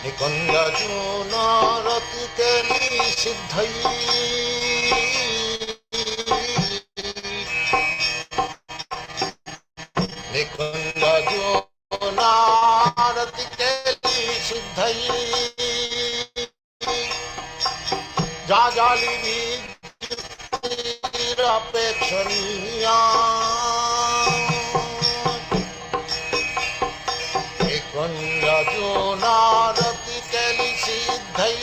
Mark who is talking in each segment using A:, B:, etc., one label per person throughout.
A: Nikunjajunarati keli siddhai Nikunjajunarati keli siddhai Jajali vidhirapekshaniya Nikunjajunarati keli siddhai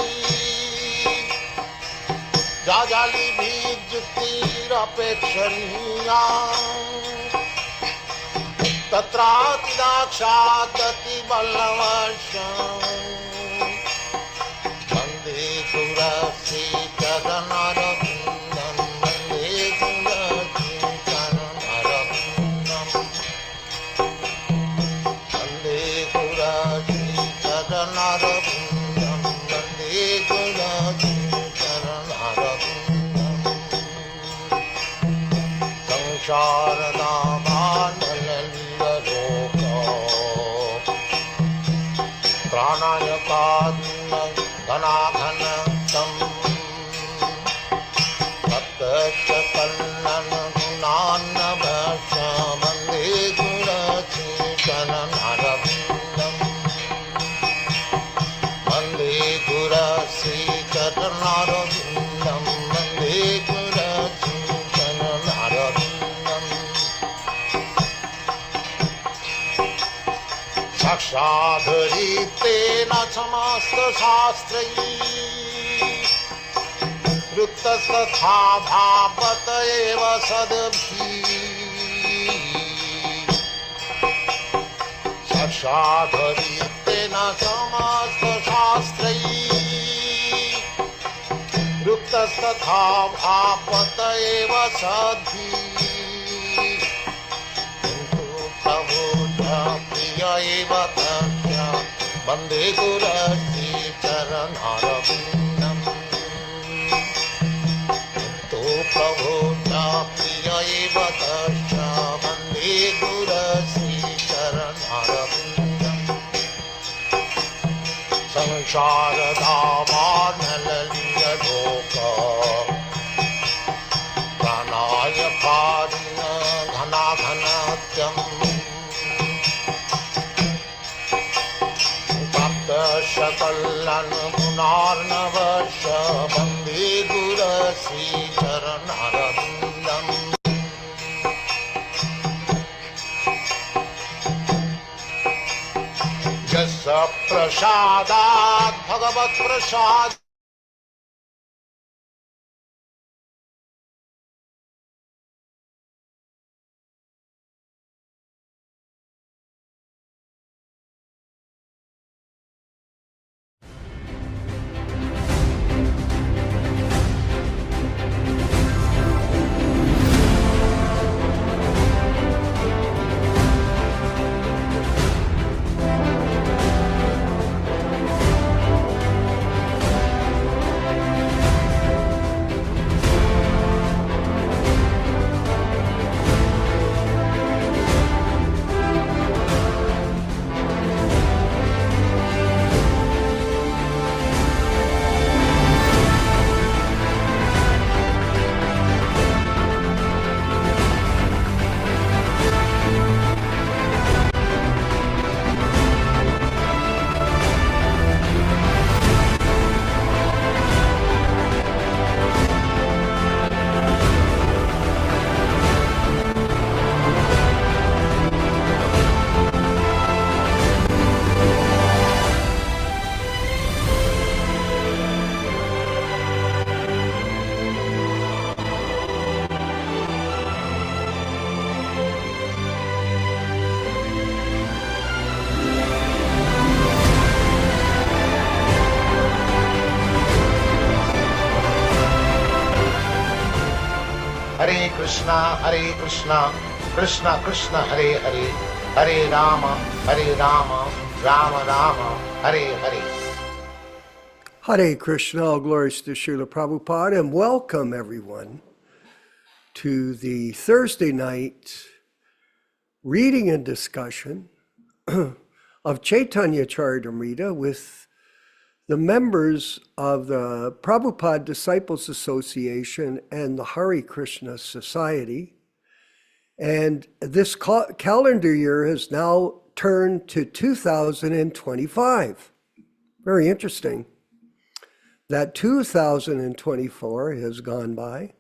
A: Jajali vidhirapekshaniya Tatrati dakshadati ballavasham Vande Gurasi Charanarabindam Vande Gurasi Charanarabindam Vande Gurasi Charanarabindam Vande Gurasi Charanarabindam Caitanya-caritāmṛta Dāsa Vande Gurasi Charanarabindam Vande Gurasi Charanarabindam Vande Gurasi Charanarabindam Sakshadharitena samasta shastrai Ruktastatha bhavata eva sadabhi Sakshadharitena samasta shastrai Ruktastatha bhavata eva sadabhi Prabhu priya eva tasya Vande Gurasi Charanarabindam Prabhu priya eva tasya Vande Gurasi Charanarabindam Samsara-dhamma-nalaliya loka Pranaya-cārya ghana-ghanatyam Shakalan-gunarnavasya Vande Gurasi Charanarabindam Jasa prasadat bhagavat prasad Hare Krishna, Krishna Krishna, Hare Hare, Hare Rama, Rama Rama, Hare Hare.
B: Hare Krishna, all glories to Srila Prabhupada, and welcome everyone to the Thursday night reading and discussion of Caitanya-caritāmṛta with the members of the Prabhupada Disciples Association and the Hare Krishna Society. And this calendar year has now turned to 2025. Very interesting that 2024 has gone by.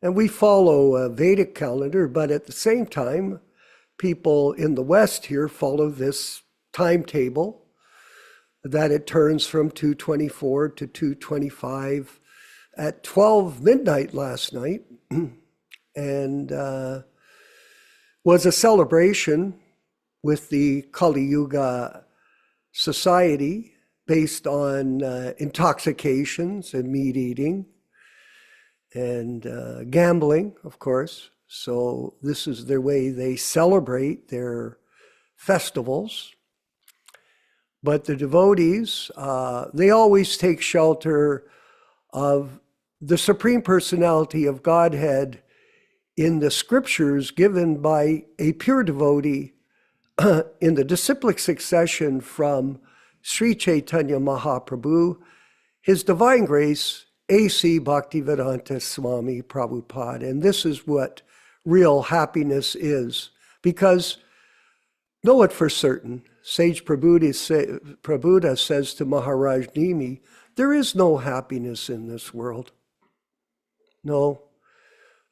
B: And we follow a Vedic calendar, but at the same time, people in the West here follow this timetable that it turns from 224 to 225 at 12 midnight last night, and was a celebration with the Kali Yuga Society based on intoxications and meat eating and gambling, of course. So this is their way they celebrate their festivals. But the devotees, they always take shelter of the Supreme Personality of Godhead in the scriptures given by a pure devotee in the disciplic succession from Sri Chaitanya Mahaprabhu, His Divine Grace A.C. Bhaktivedanta Swami Prabhupāda. And this is what real happiness is, because know it for certain. Sage Prabhupada says to Maharaj Nimi, there is no happiness in this world. No,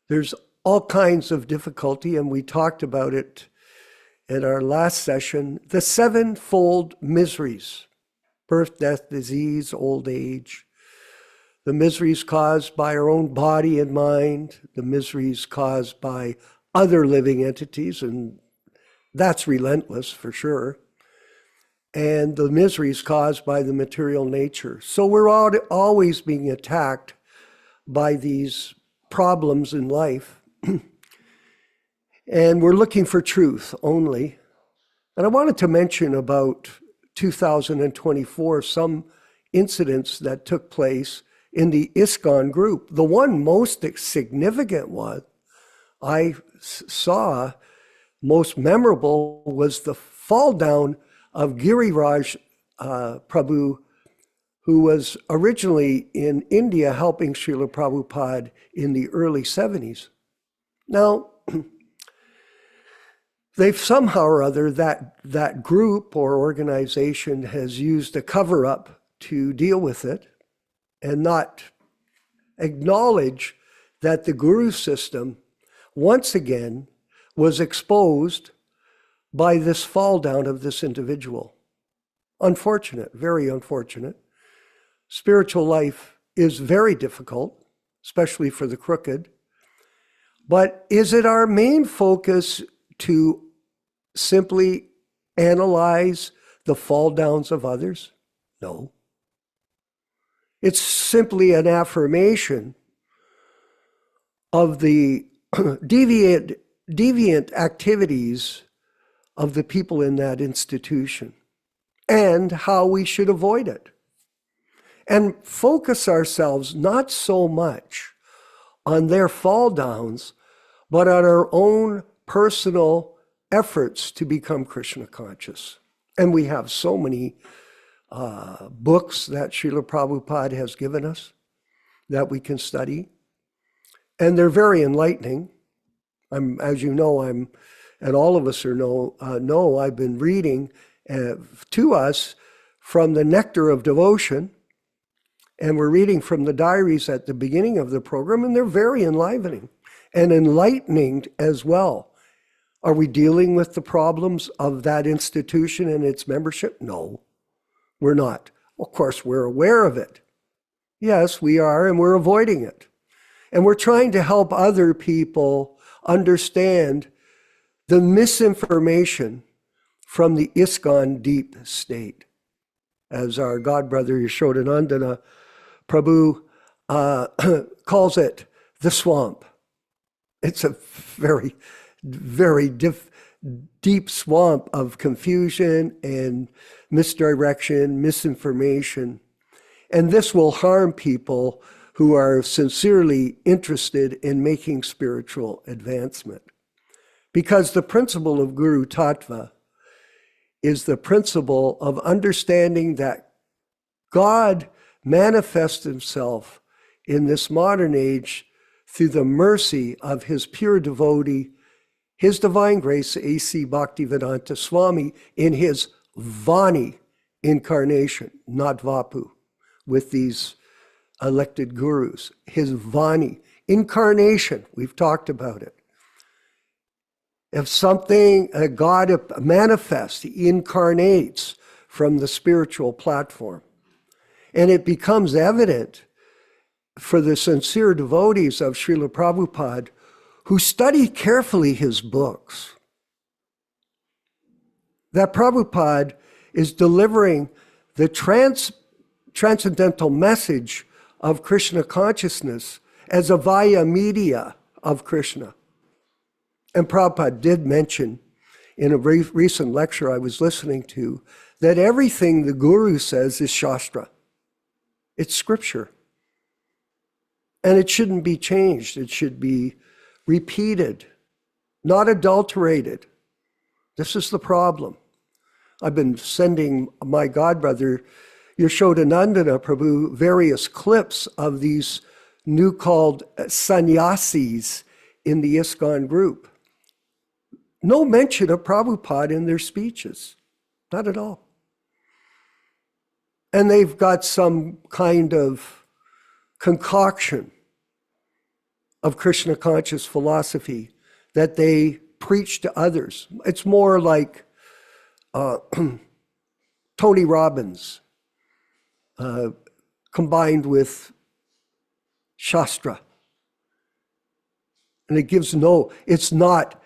B: there's all kinds of difficulty, and we talked about it in our last session, the sevenfold miseries: birth, death, disease, old age, the miseries caused by our own body and mind, the miseries caused by other living entities, and that's relentless for sure, and the miseries caused by the material nature. So we're always being attacked by these problems in life, and we're looking for truth only. And I wanted to mention about 2024, some incidents that took place in the ISKCON group. The one most significant one I saw, most memorable, was the fall down of Giriraj Prabhu, who was originally in India helping Srila Prabhupada in the early 70s. Now, they've somehow or other, that group or organization has used a cover-up to deal with it and not acknowledge that the guru system, once again, was exposed by this fall down of this individual. Unfortunate, very unfortunate. Spiritual life is very difficult, especially for the crooked. But is it our main focus to simply analyze the fall downs of others? No. It's simply an affirmation of the deviant activities of the people in that institution and how we should avoid it. And focus ourselves not so much on their fall downs, but on our own personal efforts to become Krishna conscious. And we have so many books that Srila Prabhupada has given us that we can study. And they're very enlightening. As you know, and all of us know, I've been reading to us from the Nectar of Devotion, and we're reading from the diaries at the beginning of the program, and they're very enlivening and enlightening as well. Are we dealing with the problems of that institution and its membership? No, we're not. Of course, we're aware of it. Yes, we are, and we're avoiding it. And we're trying to help other people understand the misinformation from the ISKCON deep state. As our godbrother Yaśodā-nandana Prabhu calls it, the swamp. It's a very, very deep swamp of confusion and misdirection, misinformation. And this will harm people who are sincerely interested in making spiritual advancement. Because the principle of Guru Tattva is the principle of understanding that God manifests himself in this modern age through the mercy of his pure devotee, His Divine Grace A.C. Bhaktivedanta Swami, in his Vani incarnation, not Vapu, with these elected gurus. His Vani incarnation, we've talked about it. If something, God manifests, he incarnates from the spiritual platform. And it becomes evident for the sincere devotees of Srila Prabhupada who study carefully his books, that Prabhupada is delivering the transcendental message of Krishna consciousness as a via media of Krishna. And Prabhupada did mention in a recent lecture I was listening to that everything the Guru says is Shastra. It's scripture. And it shouldn't be changed. It should be repeated, not adulterated. This is the problem. I've been sending my godbrother, Yaśodā-nandana Prabhu, various clips of these new called sannyasis in the ISKCON group. No mention of Prabhupada in their speeches, not at all. And they've got some kind of concoction of Krishna conscious philosophy that they preach to others. It's more like Tony Robbins combined with Shastra. And it gives it's not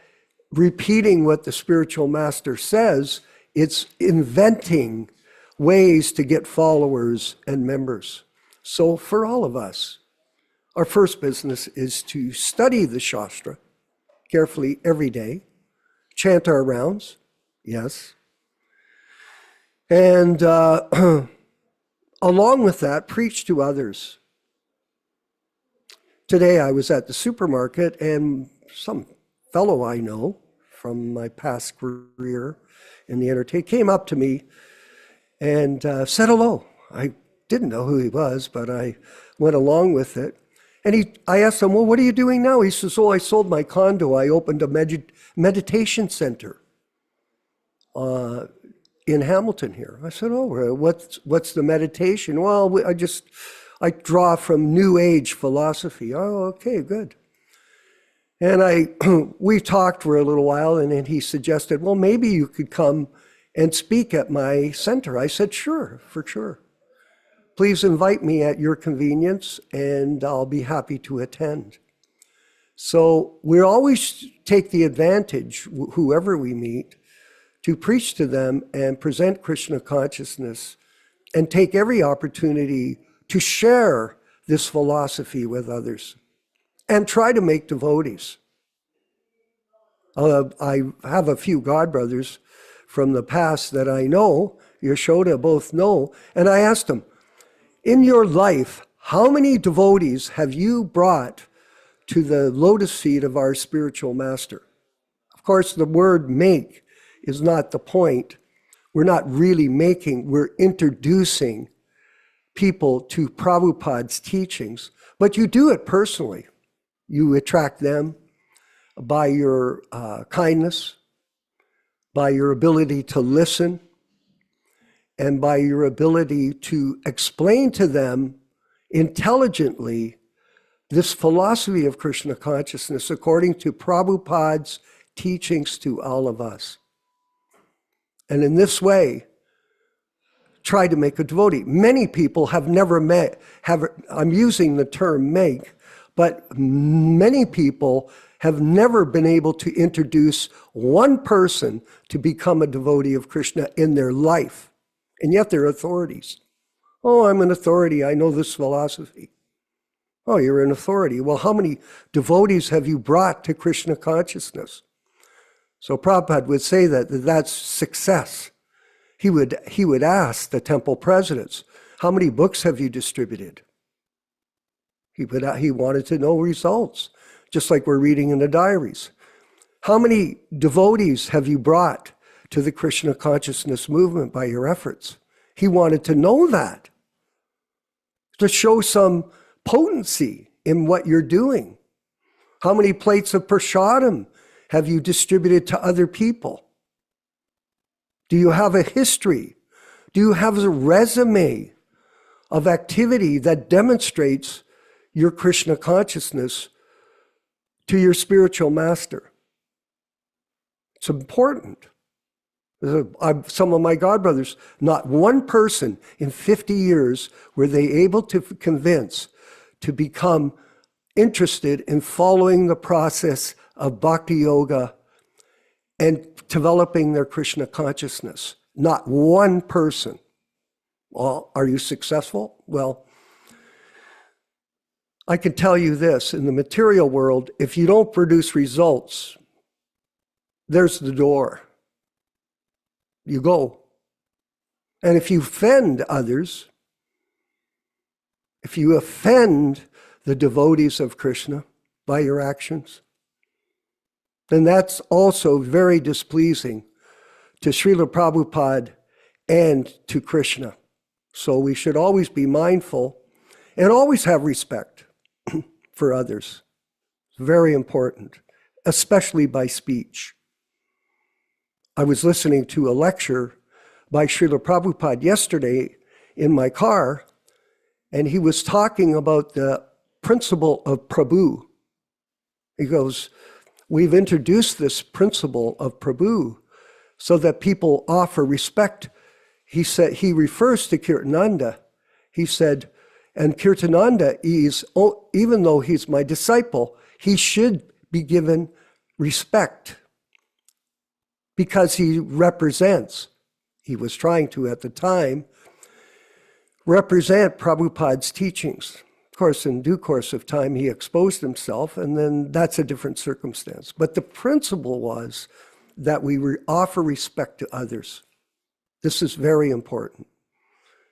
B: repeating what the spiritual master says, it's inventing ways to get followers and members. So for all of us, our first business is to study the Shastra carefully every day, chant our rounds, yes. And along with that, preach to others. Today I was at the supermarket and some fellow I know from my past career in the entertainment came up to me and said hello. I didn't know who he was, but I went along with it. And I asked him, well, what are you doing now? He says, I sold my condo. I opened a meditation center in Hamilton here. I said, what's the meditation? Well, I draw from New Age philosophy. Oh, okay, good. And we talked for a little while, and then he suggested, well, maybe you could come and speak at my center. I said, sure, for sure. Please invite me at your convenience, and I'll be happy to attend. So we always take the advantage, whoever we meet, to preach to them and present Krishna consciousness and take every opportunity to share this philosophy with others and try to make devotees. I have a few godbrothers from the past that I know, Yaśodā both know, and I asked them, in your life, how many devotees have you brought to the lotus feet of our spiritual master? Of course, the word make is not the point. We're not really making, we're introducing people to Prabhupada's teachings, but you do it personally. You attract them by your kindness, by your ability to listen, and by your ability to explain to them intelligently this philosophy of Krishna consciousness according to Prabhupada's teachings to all of us. And in this way, try to make a devotee. Many people have never met, I'm using the term make, but many people have never been able to introduce one person to become a devotee of Krishna in their life. And yet they're authorities. Oh, I'm an authority. I know this philosophy. Oh, you're an authority. Well, how many devotees have you brought to Krishna consciousness? So Prabhupada would say that that's success. He would ask the temple presidents, how many books have you distributed? He wanted to know results, just like we're reading in the diaries. How many devotees have you brought to the Krishna consciousness movement by your efforts? He wanted to know that. to show some potency in what you're doing. How many plates of prasadam have you distributed to other people? Do you have a history? Do you have a resume of activity that demonstrates your Krishna consciousness to your spiritual master? It's important. Some of my godbrothers, not one person in 50 years were they able to convince to become interested in following the process of bhakti yoga and developing their Krishna consciousness. Not one person. Well, are you successful? Well, I can tell you this, in the material world, if you don't produce results, there's the door. You go. And if you offend others, if you offend the devotees of Krishna by your actions, then that's also very displeasing to Srila Prabhupada and to Krishna. So we should always be mindful and always have respect for others. It's very important, especially by speech. I was listening to a lecture by Srila Prabhupada yesterday in my car, and he was talking about the principle of Prabhu. He goes, we've introduced this principle of Prabhu so that people offer respect. He said, he refers to Nityānanda. He said, and Nityānanda is, even though he's my disciple, he should be given respect because he represents, he was trying to at the time, represent Prabhupada's teachings. Of course, in due course of time, he exposed himself, and then that's a different circumstance. But the principle was that we offer respect to others. This is very important,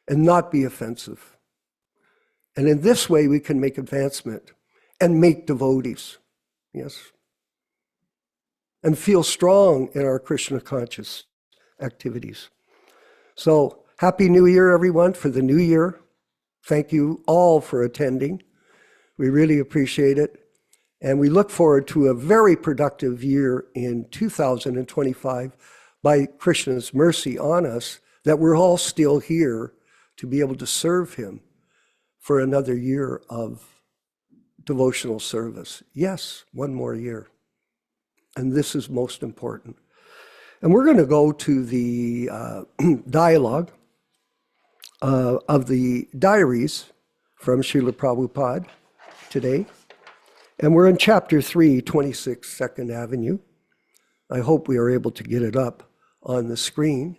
B: and not be offensive. And in this way, we can make advancement and make devotees, yes, and feel strong in our Krishna conscious activities. So, Happy New Year, everyone, for the new year. Thank you all for attending. We really appreciate it. And we look forward to a very productive year in 2025 by Krishna's mercy on us, that we're all still here to be able to serve him for another year of devotional service. Yes, one more year. And this is most important. And we're going to go to the dialogue of the diaries from Srila Prabhupada today. And we're in chapter 3, 26 2nd Avenue. I hope we are able to get it up on the screen.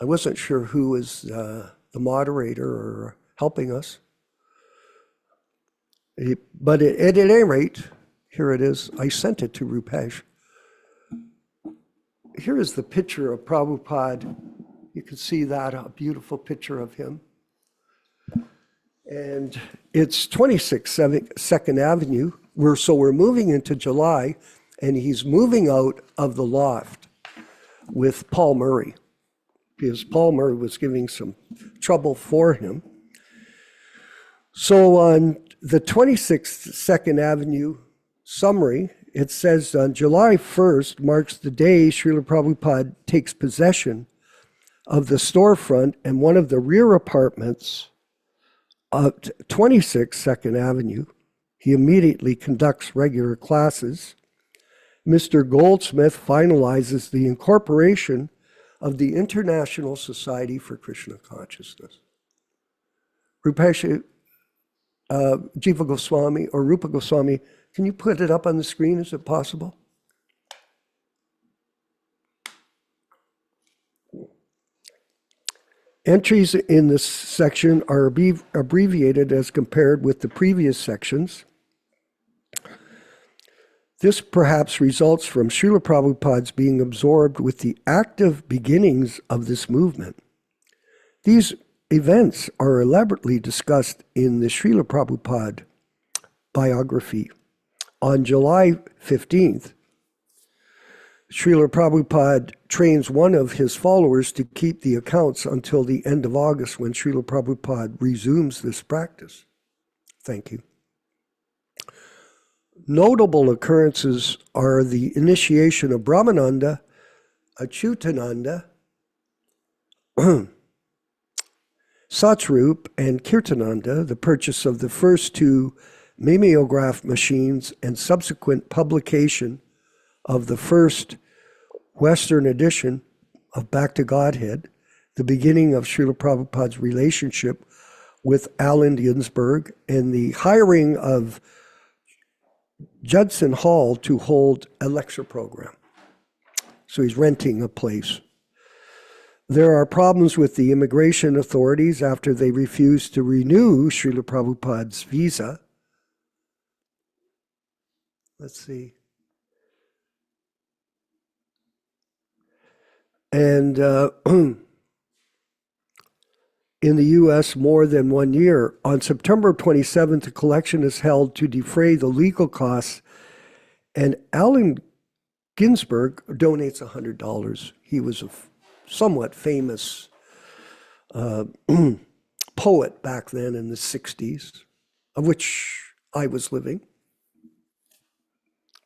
B: I wasn't sure who was the moderator or helping us. But at any rate, here it is. I sent it to Rupesh. Here is the picture of Prabhupada. You can see that, a beautiful picture of him. And it's 26 2nd Avenue. We're moving into July, and he's moving out of the loft with Paul Murray, because Paul Murray was giving some trouble for him. So on the 26th 2nd Avenue summary, it says on July 1st marks the day Srila Prabhupada takes possession of the storefront and one of the rear apartments of 26 2nd Avenue. He immediately conducts regular classes. Mr. Goldsmith finalizes the incorporation of the International Society for Krishna Consciousness. Rupesh, Jiva Goswami or Rupa Goswami, can you put it up on the screen? Is it possible? Entries in this section are abbreviated as compared with the previous sections. This perhaps results from Srila Prabhupada's being absorbed with the active beginnings of this movement. These events are elaborately discussed in the Srila Prabhupada biography. On July 15th, Srila Prabhupada trains one of his followers to keep the accounts until the end of August when Srila Prabhupada resumes this practice. Thank you. Notable occurrences are the initiation of Brahmananda, Achyutananda, Satsrup, and Kirtananda, the purchase of the first two mimeograph machines, and subsequent publication of the first Western edition of Back to Godhead, the beginning of Srila Prabhupada's relationship with Allen Ginsberg, and the hiring of Judson Hall to hold a lecture program. So he's renting a place. There are problems with the immigration authorities after they refuse to renew Srila Prabhupada's visa. Let's see. And in the U.S., more than 1 year. On September 27th, a collection is held to defray the legal costs, and Allen Ginsberg donates $100. He was a somewhat famous poet back then in the 60s, of which I was living.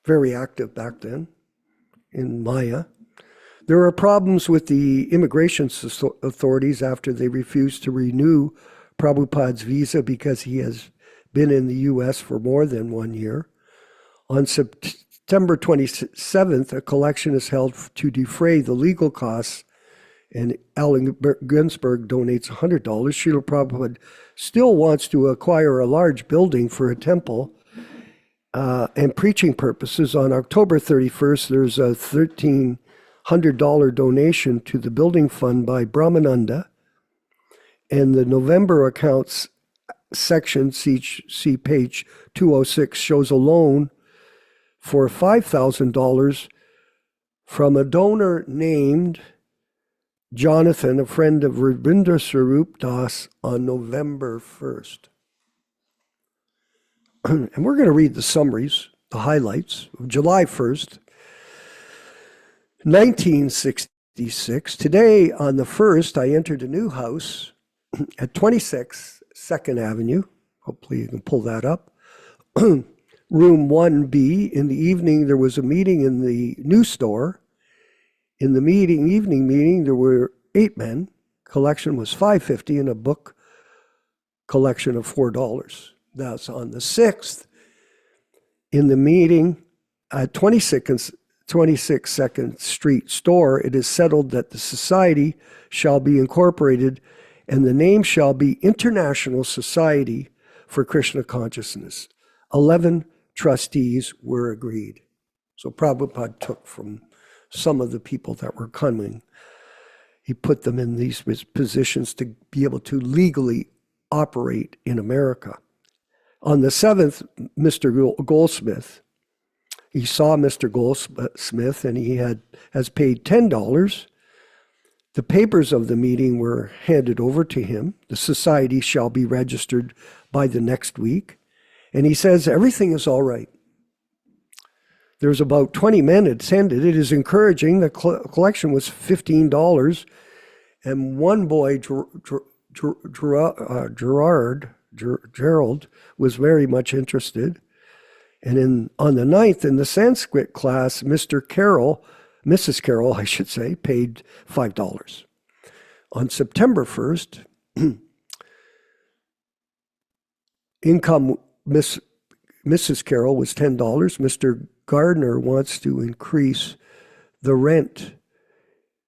B: Very active back then in Maya. There are problems with the immigration authorities after they refuse to renew Prabhupada's visa because he has been in the U.S. for more than 1 year. On September 27th, a collection is held to defray the legal costs, and Allen Ginsberg donates $100. Srila Prabhupada still wants to acquire a large building for a temple and preaching purposes. On October 31st, there's a $1,300 donation to the building fund by Brahmananda, and the November accounts section, see page 206, shows a loan for $5,000 from a donor named Jonathan, a friend of Rabindra Swarup Das, on November 1st. And we're going to read the summaries, the highlights of July 1st, 1966. Today, on the 1st, I entered a new house at 26 2nd Avenue. Hopefully you can pull that up. Room 1B. In the evening, there was a meeting in the new store. In the evening meeting, there were 8 men. Collection was $5.50 and a book collection of $4. That's on the 6th. In the meeting at 26th 22nd Street store, it is settled that the society shall be incorporated and the name shall be International Society for Krishna Consciousness. 11 trustees were agreed. So Prabhupada took from some of the people that were coming. He put them in these positions to be able to legally operate in America. On the 7th, Mr. Goldsmith, he saw Mr. Goldsmith and he has paid $10. The papers of the meeting were handed over to him. The society shall be registered by the next week. And he says everything is all right. There's about 20 men attended. It is encouraging. The collection was $15. And one boy, Gerald, was very much interested. And on the 9th, in the Sanskrit class, Mrs. Carroll, I should say, paid $5. On September 1st, income, Mrs. Carroll was $10. Mr. Gardner wants to increase the rent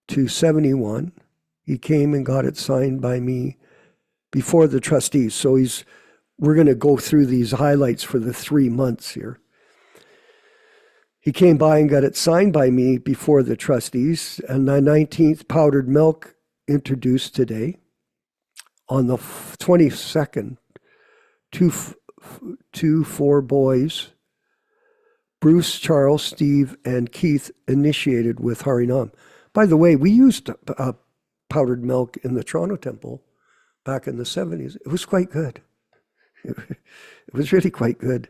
B: to $71. He came and got it signed by me before the trustees. So we're going to go through these highlights for the 3 months here. He came by and got it signed by me before the trustees. And the 19th, powdered milk introduced today. On the 22nd, two 4 boys, Bruce, Charles, Steve, and Keith, initiated with Harinam. By the way, we used powdered milk in the Toronto Temple back in the 70s. It was quite good. It was really quite good.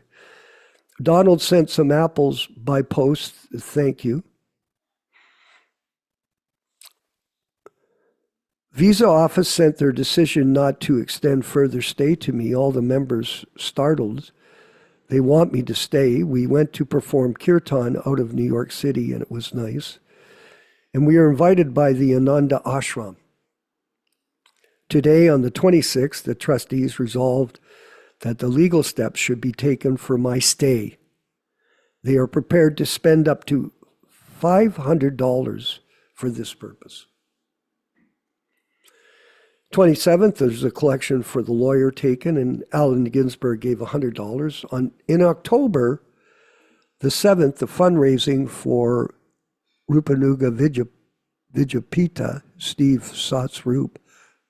B: Donald sent some apples by post. Thank you. Visa office sent their decision not to extend further stay to me. All the members startled. They want me to stay. We went to perform kirtan out of New York City, and it was nice. And we are invited by the Ananda Ashram. Today, on the 26th, the trustees resolved that the legal steps should be taken for my stay. They are prepared to spend up to $500 for this purpose. 27th, there's a collection for the lawyer taken, and Allen Ginsberg gave $100. In October, the 7th, the fundraising for Rupanuga Vijapita, Steve Satsrup,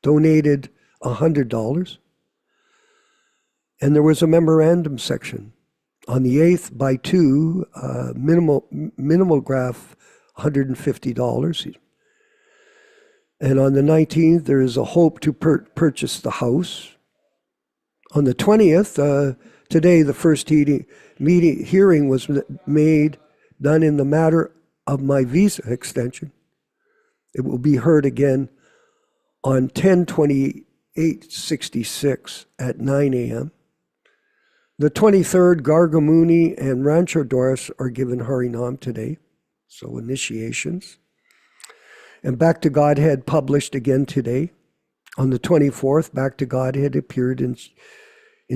B: donated $100. And there was a memorandum section. On the 8th, by 2, Minimalgraph, $150. And on the 19th, there is a hope to purchase the house. On the 20th, today, the first hearing was done in the matter of my visa extension. It will be heard again on 10/28/66 at 9 a.m. The 23rd, Gargamuni and Rancho Doris are given Harinam today, so initiations. And Back to Godhead published again today. On the 24th, Back to Godhead appeared in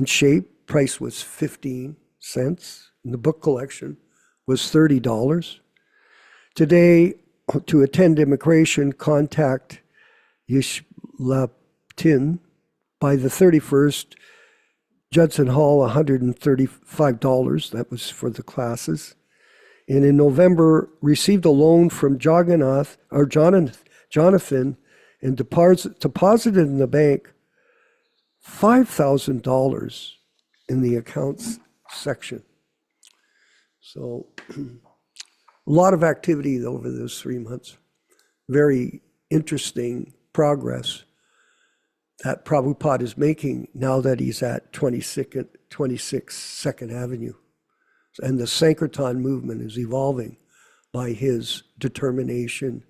B: shape. Price was 15 cents. And the book collection was $30. Today, to attend immigration, contact Yishlaptin. By the 31st, Judson Hall, $135. That was for the classes. And in November, received a loan from Jonathan, and deposited in the bank $5,000 in the accounts section. So a lot of activity over those 3 months. Very interesting progress that Prabhupada is making now that he's at 26 2nd Avenue. And the Sankirtan movement is evolving by his determination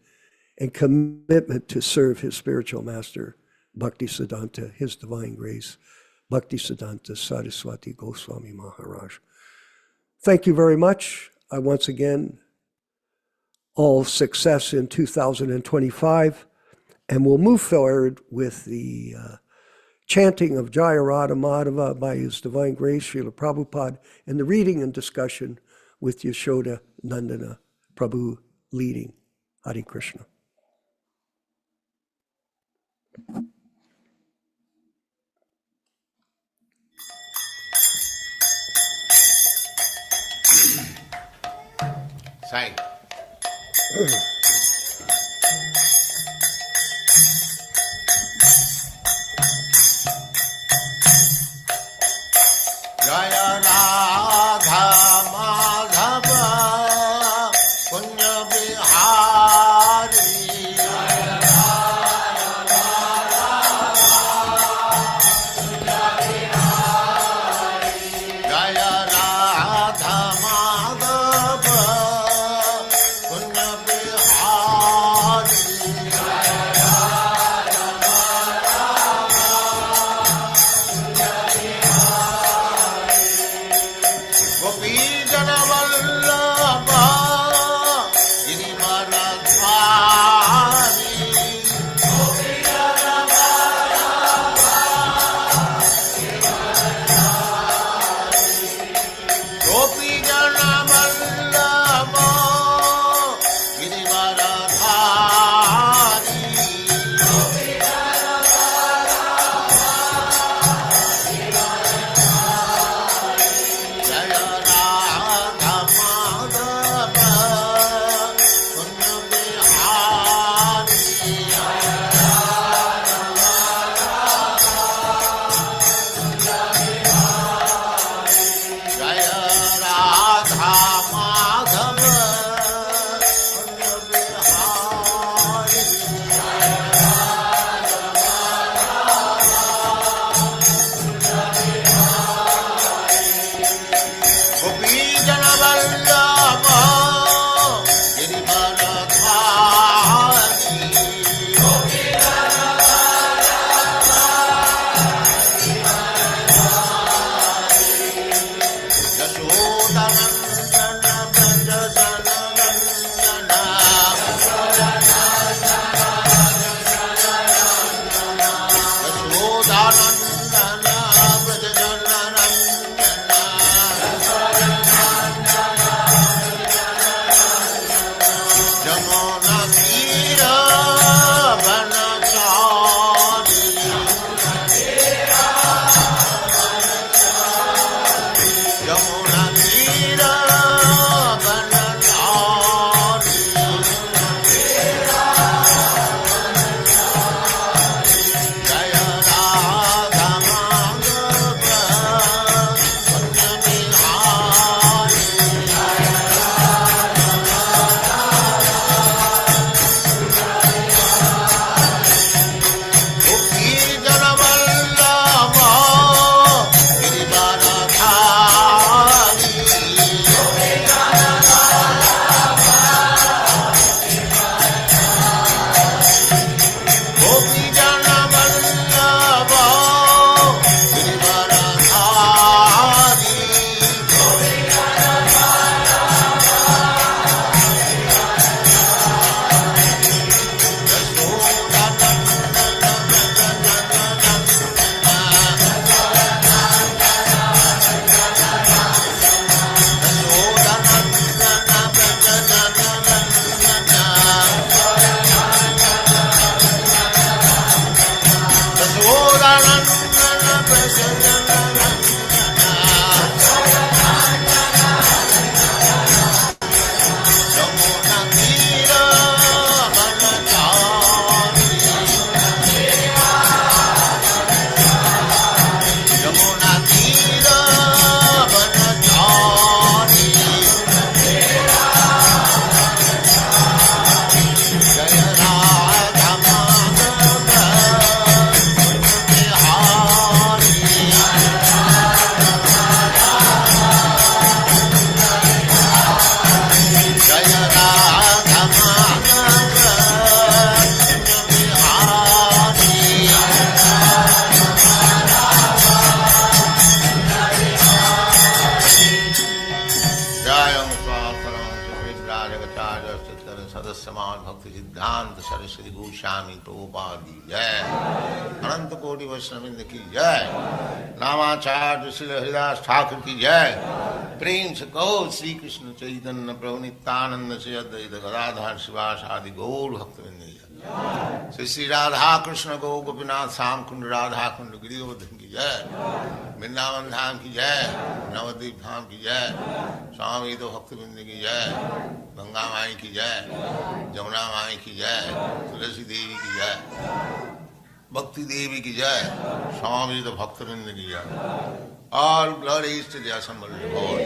B: and commitment to serve his spiritual master, Bhaktisiddhanta, His Divine Grace, Bhaktisiddhanta Saraswati Goswami Maharaj. Thank you very much. I once again, all success in 2025, and we'll move forward with the chanting of Jaya Radha Madhava by His Divine Grace, Srila Prabhupada, and the reading and discussion with Yaśodā-nandana Prabhu leading. Hare Krishna.
A: Sai. Jaya Radha Madhava Punya Bihari. Jaya Radha Madhava Punya Bihari. Jaya Radha Madhava Punya Bihari. समान भक्ति सिद्धांत सरस्वती गोस्वामी प्रभुपाद की जय, अनंत कोटि वैष्णववृंद की जय, नामाचार्य श्री हरिदास ठाकुर की जय। प्रेम से कहो श्री कृष्ण चैतन्य प्रभु नित्यानंद से अद्वैत गदाधर शिवास आदि गौर भक्तवृंद की जय। श्री श्री राधा कृष्ण गौ गोपीनाथ श्याम कुंड राधा कुंड गिरिवर्धन की जय, वृंदावन धाम की जय, नवद्वीप धाम की जय, स्वामी तो भक्तवृंद की जय, गंगा माई की जय, जमुना माई की जय, तुलसी देवी की जय, भक्ति देवी की जय, स्वामी तो भक्तवृंद की जय। All glories to the assembled Lord.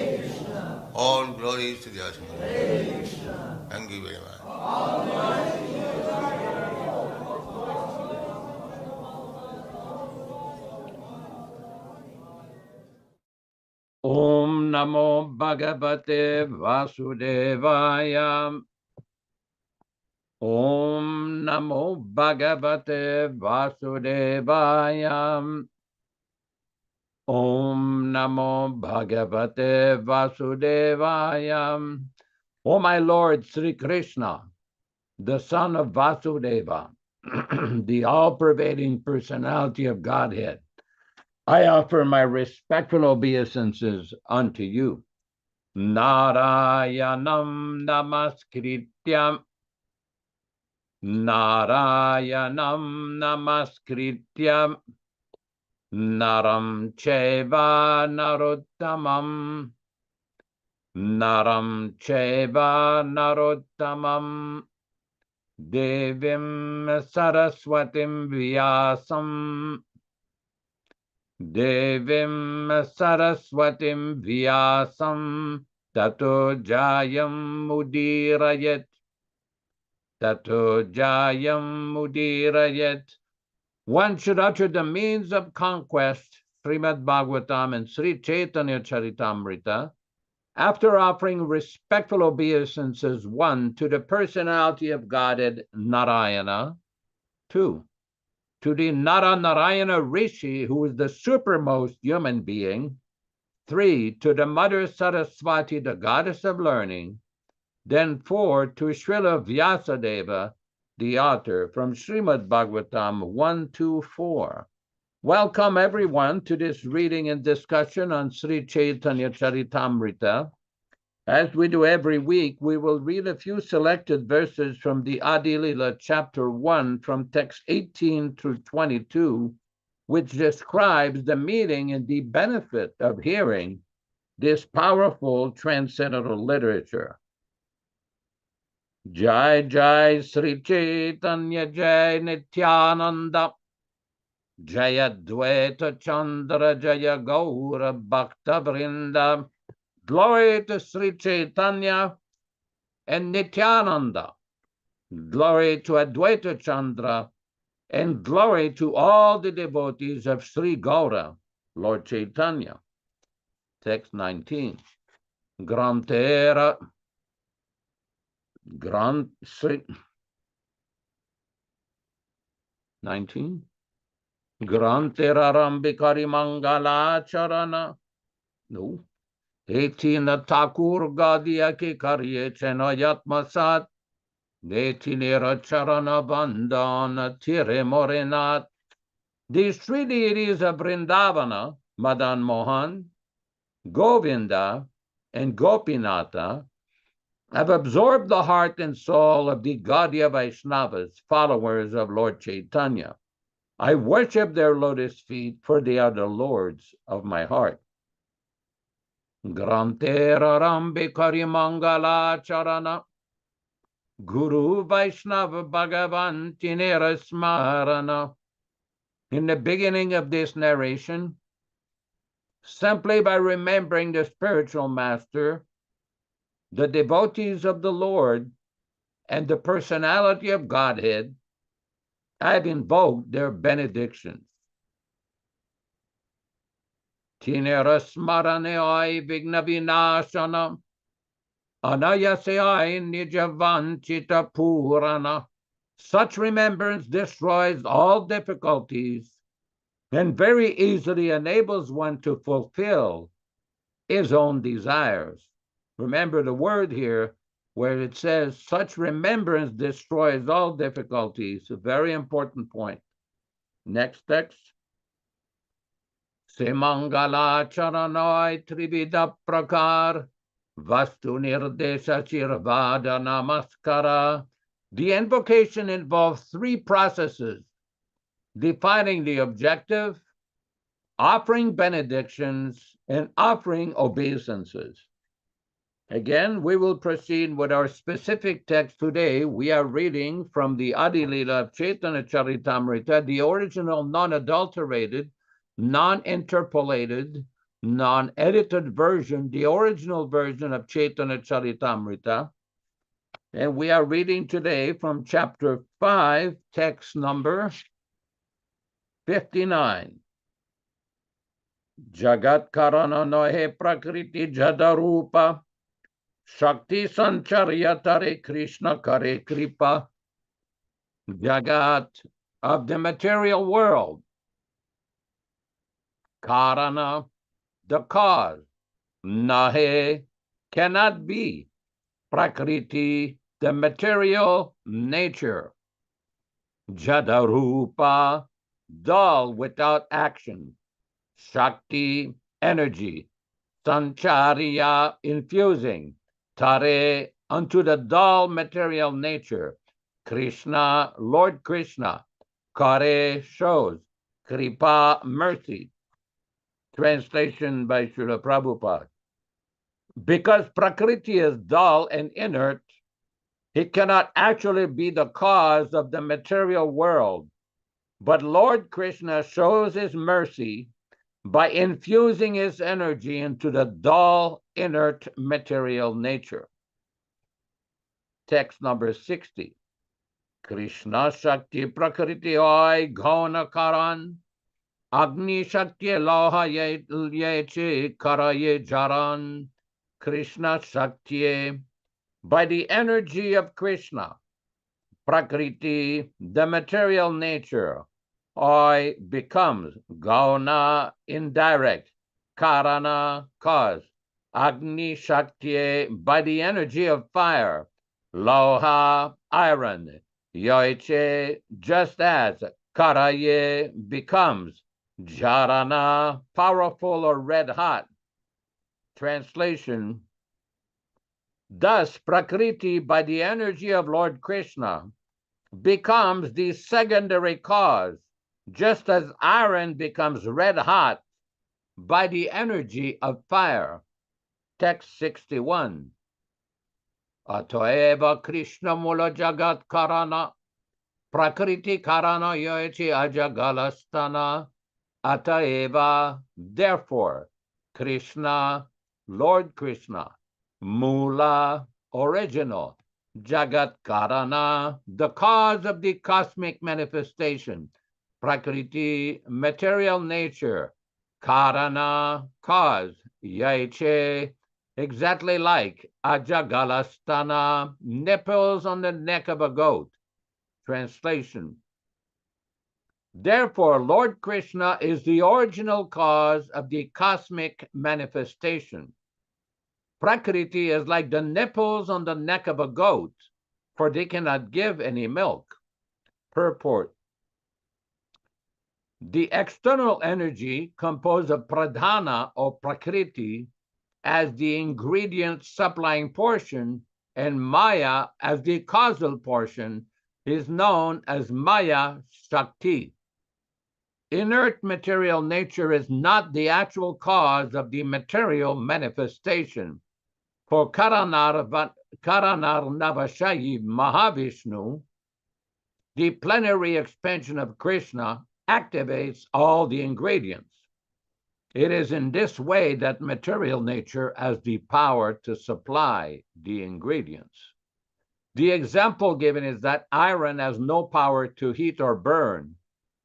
A: All glories to the assembled Lord. Thank you very much.
C: Om Namo Bhagavate Vasudevaya. Om Namo Bhagavate Vasudevaya. Om Namo Bhagavate Vasudevaya. O my Lord Sri Krishna, the son of Vasudeva, the all-pervading personality of Godhead, I offer my respectful obeisances unto you. Narayanam namaskrityam. Narayanam namaskrityam. Naram cheva narottamam. Naram cheva narottamam. Devim saraswatim vyasam. Devim saraswatim vyasam. Tato jayam mudirayat. Tato jayam mudirayat. One should utter the means of conquest, Srimad Bhagavatam and Sri Caitanya-caritāmṛta, after offering respectful obeisances, 1, to the personality of Godhead, Narayana, 2, to the Narayana Rishi, who is the supermost human being, 3, to the Mother Saraswati, the goddess of learning, then 4, to Srila Vyasadeva, the author, from Srimad Bhagavatam 1-4. Welcome everyone to this reading and discussion on Sri Caitanya-caritāmṛta. As we do every week, we will read a few selected verses from the Adi Lila chapter 1 from text 18 through 22, which describes the meaning and the benefit of hearing this powerful transcendental literature. Jai Jai Sri Caitanya Jai Nityānanda Jaya Dvaita Chandra Jaya Gaura Bhakta Vrinda. Glory to Sri Caitanya and Nityānanda. Glory to Advaita Chandra, and glory to all the devotees of Sri Gaura, Lord Chaitanya. Text 19. Grantera Sri 19. Grantera Rambikari Mangala Charana. No. 18 Thakur Gadia Ki Karye Chenayatma Sat. 18 Charana Bandana Tire Morenat. These three deities of Vrindavana, Madan Mohan, Govinda, and Gopinatha, have absorbed the heart and soul of the Gaudiya Vaishnavas, followers of Lord Chaitanya. I worship their lotus feet, for they are the lords of my heart. Grantera Rambikari Mangala Charana Guru Vaishnava Bhagavan Tinera Smarana. In the beginning of this narration, simply by remembering the spiritual master, the devotees of the Lord, and the personality of Godhead, I've invoked their benedictions. Tinera Smarane Vigna Vinashana Anayasai Nijavanchita Purana. Such remembrance destroys all difficulties and very easily enables one to fulfill his own desires. Remember the word here where it says, such remembrance destroys all difficulties. A very important point. Next text. Semangala charanai trivida prakar vastu nirdesha chirvada namaskara. The invocation involves three processes: defining the objective, offering benedictions, and offering obeisances. Again, we will proceed with our specific text today. We are reading from the Adi Lila of Caitanya-caritāmṛta, the original non-adulterated, non-interpolated, non-edited version, the original version of Caitanya-caritāmṛta. And we are reading today from chapter 5, text number 59. Jagat karana nohe prakriti jadarupa Shakti sancharya Hare Krishna kare kripa. Jagat of the material world. Karana, the cause. Nahe, cannot be. Prakriti, the material nature. Jadarupa, dull without action. Shakti, energy. Sancharya, infusing. Tare, unto the dull material nature. Krishna, Lord Krishna. Kare, shows. Kripa, mercy. Translation by Srila Prabhupada. Because Prakriti is dull and inert, it cannot actually be the cause of the material world. But Lord Krishna shows his mercy by infusing his energy into the dull, inert material nature. Text number 60. Krishna Shakti Prakriti Oi Gona Karan Agni Shakti Loha Yeche Karaye Jaran. Krishna Shakti, by the energy of Krishna. Prakriti, the material nature. Oi becomes. Gauna, indirect. Karana, cause. Agni Shakti, by the energy of fire. Loha, iron. Yoiche, just as. Karaye, becomes. Jarana, powerful or red hot. Translation: thus, Prakriti, by the energy of Lord Krishna, becomes the secondary cause, just as iron becomes red hot by the energy of fire. Text 61. Atoeva Krishna mula jagat karana, prakriti karana yoichi ajagalastana. Ataeva, therefore, Krishna, Lord Krishna, mula, original, jagat karana, the cause of the cosmic manifestation, prakriti, material nature, karana, cause, yaiche, exactly like ajagalastana, nipples on the neck of a goat. Translation: therefore, Lord Krishna is the original cause of the cosmic manifestation. Prakriti is like the nipples on the neck of a goat, for they cannot give any milk. Purport: the external energy composed of pradhana or prakriti as the ingredient supplying portion and maya as the causal portion is known as Maya Shakti. Inert material nature is not the actual cause of the material manifestation. For Karanarnavashayi Mahavishnu, the plenary expansion of Krishna activates all the ingredients. It is in this way that material nature has the power to supply the ingredients. The example given is that iron has no power to heat or burn,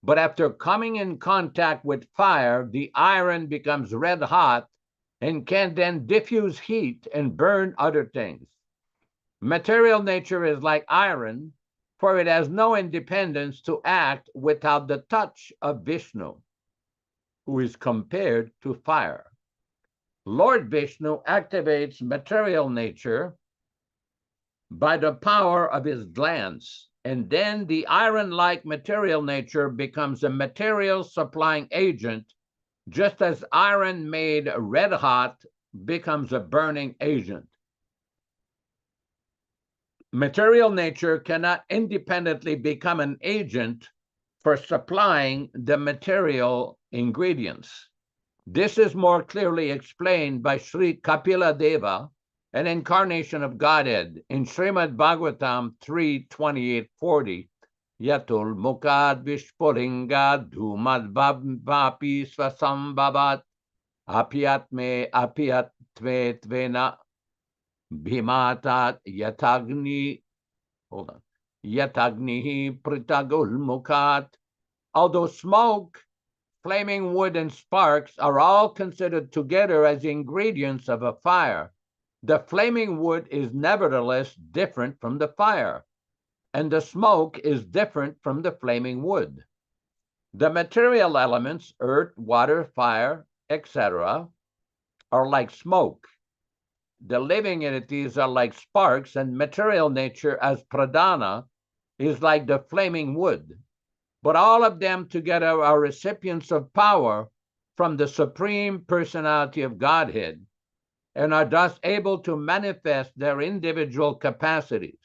C: but after coming in contact with fire, the iron becomes red hot and can then diffuse heat and burn other things. Material nature is like iron, for it has no independence to act without the touch of Vishnu, who is compared to fire. Lord Vishnu activates material nature by the power of his glance, and then the iron-like material nature becomes a material supplying agent, just as iron made red hot becomes a burning agent. Material nature cannot independently become an agent for supplying the material ingredients. This is more clearly explained by Sri Kapila Deva, an incarnation of Godhead, in Srimad Bhagavatam 3:28-40. Yatul mukad vishpuringa dhumad vapi svasambhavat apyatme apyatve tvena bhimatat yatagnihi pritagul mukat. Although smoke, flaming wood, and sparks are all considered together as ingredients of a fire, the flaming wood is nevertheless different from the fire, and the smoke is different from the flaming wood. The material elements, earth, water, fire, etc., are like smoke. The living entities are like sparks, and material nature as pradhana is like the flaming wood. But all of them together are recipients of power from the Supreme Personality of Godhead, and are thus able to manifest their individual capacities.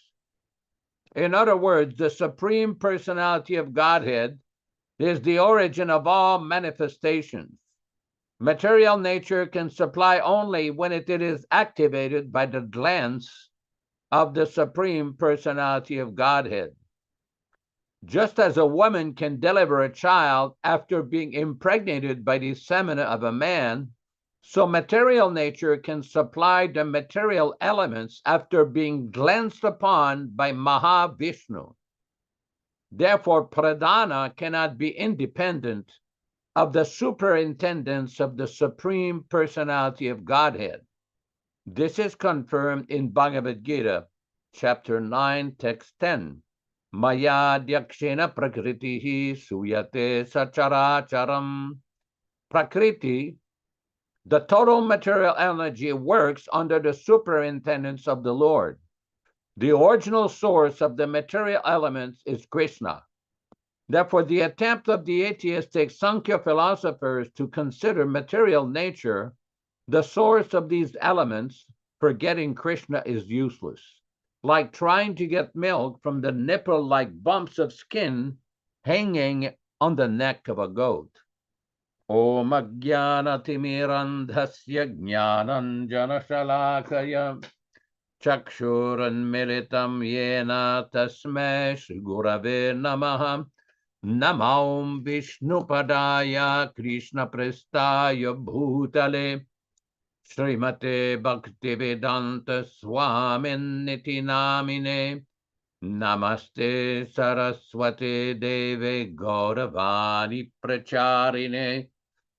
C: In other words, the Supreme Personality of Godhead is the origin of all manifestations. Material nature can supply only when it is activated by the glance of the Supreme Personality of Godhead. Just as a woman can deliver a child after being impregnated by the semen of a man, so material nature can supply the material elements after being glanced upon by Mahavishnu. Therefore, pradhana cannot be independent of the superintendence of the Supreme Personality of Godhead. This is confirmed in Bhagavad Gita, chapter 9, text 10. Maya dyakshena prakritihi suyate sacharacharam. Prakriti, the total material energy, works under the superintendence of the Lord. The original source of the material elements is Krishna. Therefore, the attempt of the atheistic Sankhya philosophers to consider material nature the source of these elements, forgetting Krishna, is useless. Like trying to get milk from the nipple-like bumps of skin hanging on the neck of a goat. Om Ajnana Timirandhasya Jnananjana Shalakaya Chakshuran Militam Yena Tasmai Shri Gurave Namaha Namam Vishnupadaya Krishna Prestaya Bhutale Srimate Bhaktivedanta Swami Nityānanda Namaste Saraswate Deve Gauravani Pracharine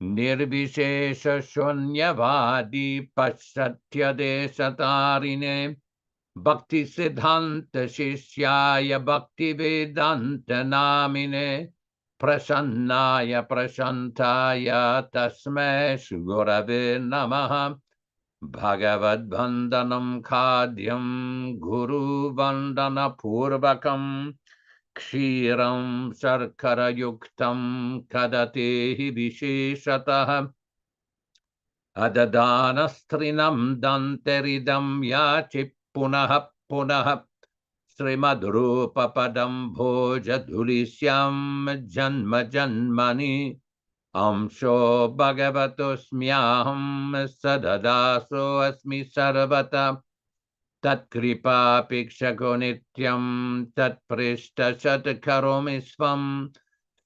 C: Nirvishesha Shunyavadi Paschatya Desatarine Bhakti Siddhanta Shishyaya Bhaktivedanta Namine Prasannaya Prashantaya Tasmai Gurave Namaha Bhagavad Bandhanam Khadyam Guru Bandhana Purvakam Kshiram Sarkara Yuktam Kadatehi Visheshatah Adadanastrinam Danteridam Yachi Punaha Punaha Srimadrupa Padam Bhoja Dhulisyam Janma Janmani Amsho Bhagavatosmyaham Sadadaso Asmi Sarvata Tat Kripa Pikshako Nityam Tat Prishta Shatakaromisvam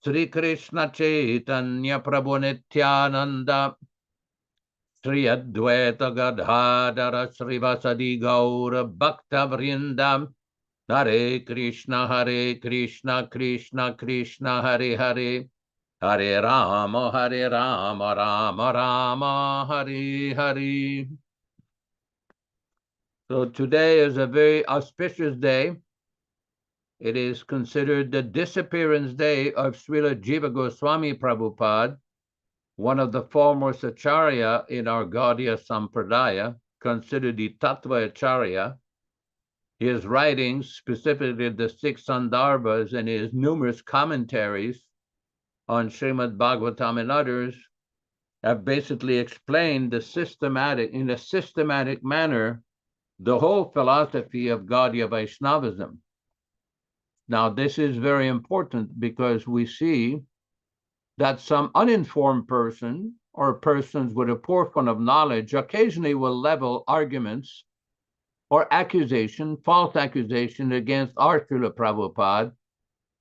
C: Sri Krishna Chaitanya Prabhu Nityānanda Sri Advaita Gadadhara Srivasadi Gaura Bhakta Vrindam Hare Krishna Krishna Krishna Hare Hare Hare Rama Rama Rama Hare Hare. So today is a very auspicious day. It is considered the disappearance day of Srila Jiva Goswami Prabhupada, one of the foremost Acharya in our Gaudiya Sampradaya, considered the Tattva-Acharya. His writings, specifically the 6 Sandarbhas and his numerous commentaries on Srimad Bhagavatam and others, have basically explained in a systematic manner the whole philosophy of Gaudiya Vaishnavism. Now, this is very important because we see that some uninformed person or persons with a poor fund of knowledge occasionally will level arguments or false accusation against our Srila Prabhupada,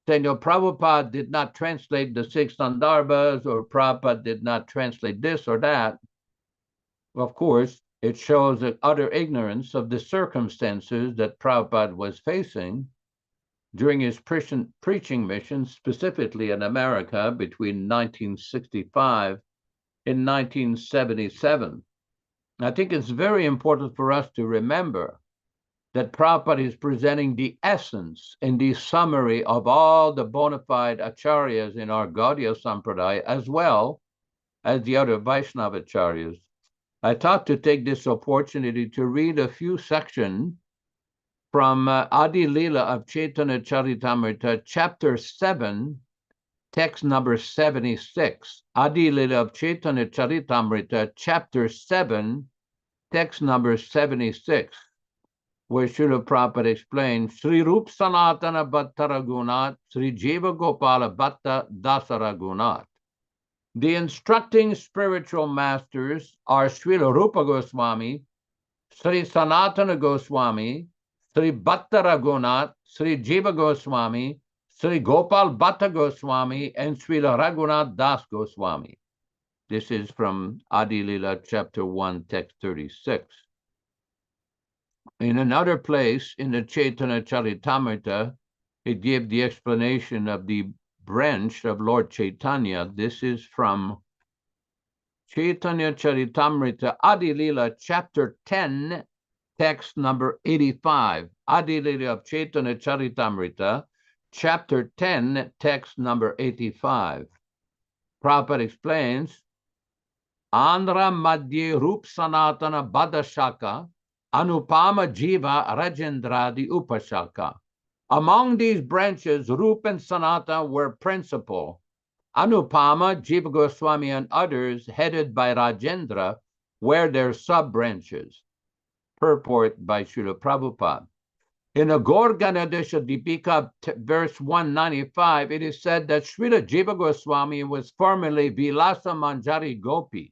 C: saying, Prabhupada did not translate the 6 Sandarbhas, or Prabhupada did not translate this or that. Of course, it shows an utter ignorance of the circumstances that Prabhupada was facing during his preaching mission, specifically in America between 1965 and 1977. I think it's very important for us to remember that Prabhupada is presenting the essence and the summary of all the bona fide acharyas in our Gaudiya Sampradaya, as well as the other Vaishnava acharyas. I thought to take this opportunity to read a few sections from Adi Lila of Caitanya-caritāmṛta, chapter 7, text number 76. Adi Lila of Caitanya-caritāmṛta, chapter 7, text number 76. Where Srila Prabhupada explains, Sri Rup Sanatana Bhatta Raghunat, Sri Jiva Gopala Bhatta Dasa Raghunat. The instructing spiritual masters are Srila Rupa Goswami, Sri Sanatana Goswami, Sri Bhatta Raghunat, Sri Jiva Goswami, Sri Gopal Bhatta Goswami, and Srila Raghunath Das Goswami. This is from Adi Lila, chapter 1, text 36. In another place, in the Caitanya-caritāmṛta, it gives the explanation of the branch of Lord Chaitanya. This is from Caitanya-caritāmṛta, Adi Lila, chapter 10, text number 85. Adi Lila of Caitanya-caritāmṛta, chapter 10, text number 85. Prabhupada explains, Andhra Madhye Rup Sanatana Badashaka Anupama Jiva Rajendradi Upashaka. Among these branches, Rupa and Sanatana were principal. Anupama, Jiva Goswami, and others, headed by Rajendra, were their sub-branches. Purport by Srila Prabhupada. In a Gorganadesha Dipika, verse 195, it is said that Srila Jiva Goswami was formerly Vilasa Manjari Gopi.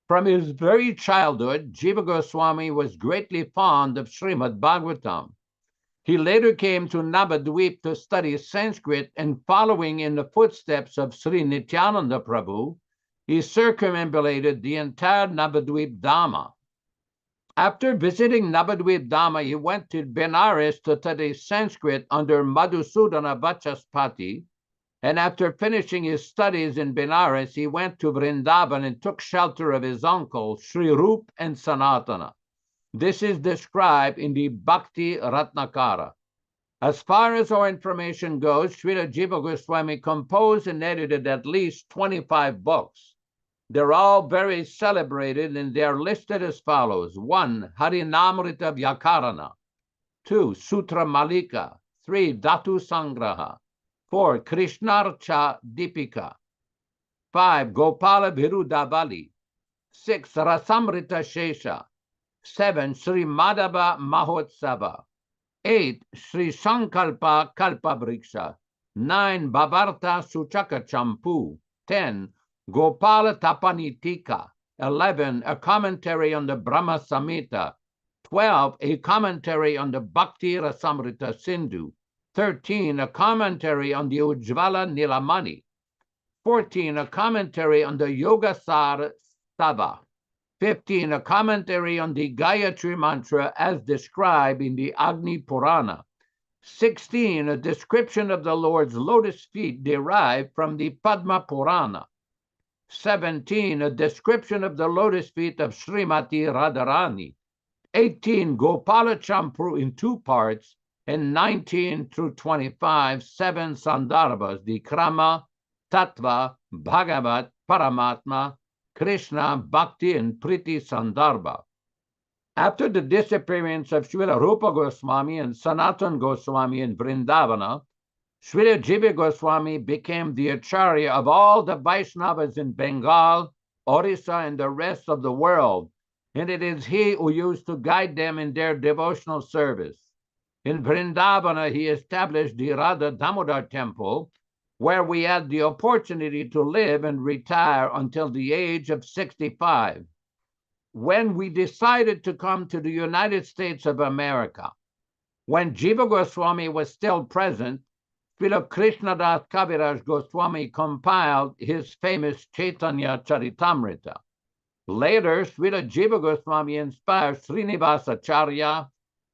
C: From his very childhood, Jiva Goswami was greatly fond of Srimad Bhagavatam. He later came to Navadvip to study Sanskrit, and following in the footsteps of Sri Nityānanda Prabhu, he circumambulated the entire Navadvip Dhamma. After visiting Navadvip Dhamma, he went to Benares to study Sanskrit under Madhusudana Vachaspati, and after finishing his studies in Benares, he went to Vrindavan and took shelter of his uncle, Sri Rup and Sanatana. This is described in the Bhakti Ratnakara. As far as our information goes, Srila Jiva Goswami composed and edited at least 25 books. They're all very celebrated, and they're listed as follows. 1. Harinamrita Vyakarana. 2. Sutra Malika. 3. Dhatu Sangraha. 4. Krishnarcha Dipika. 5. Gopala Virudavali. 6. Rasamrita Shesha. 7. Sri Madhava Mahotsava. 8. Sri Sankalpa Kalpabriksha. 9. Bhavarta Suchaka Champu. 10. Gopala Tapanitika. 11. A commentary on the Brahma Samhita. 12. A commentary on the Bhakti Rasamrita Sindhu. 13. A commentary on the Ujjvala Nilamani. 14. A commentary on the Yogasara Stava. 15. A commentary on the Gayatri Mantra as described in the Agni Purana. 16. A description of the Lord's lotus feet derived from the Padma Purana. 17. A description of the lotus feet of Srimati Radharani. 18. Gopala Champru in 2 parts. And 19 through 25, 7 Sandarbhas, the Krama, Tattva, Bhagavat, Paramatma, Krishna, Bhakti, and Priti Sandarbha. After the disappearance of Srila Rupa Goswami and Sanatana Goswami in Vrindavana, Srila Jiva Goswami became the Acharya of all the Vaishnavas in Bengal, Orissa, and the rest of the world, and it is he who used to guide them in their devotional service. In Vrindavana, he established the Radha Damodar temple, where we had the opportunity to live and retire until the age of 65. When we decided to come to the United States of America, when Jiva Goswami was still present, Srila Krishnadas Kaviraj Goswami compiled his famous Caitanya-caritāmṛta. Later, Srila Jiva Goswami inspired Srinivasacharya,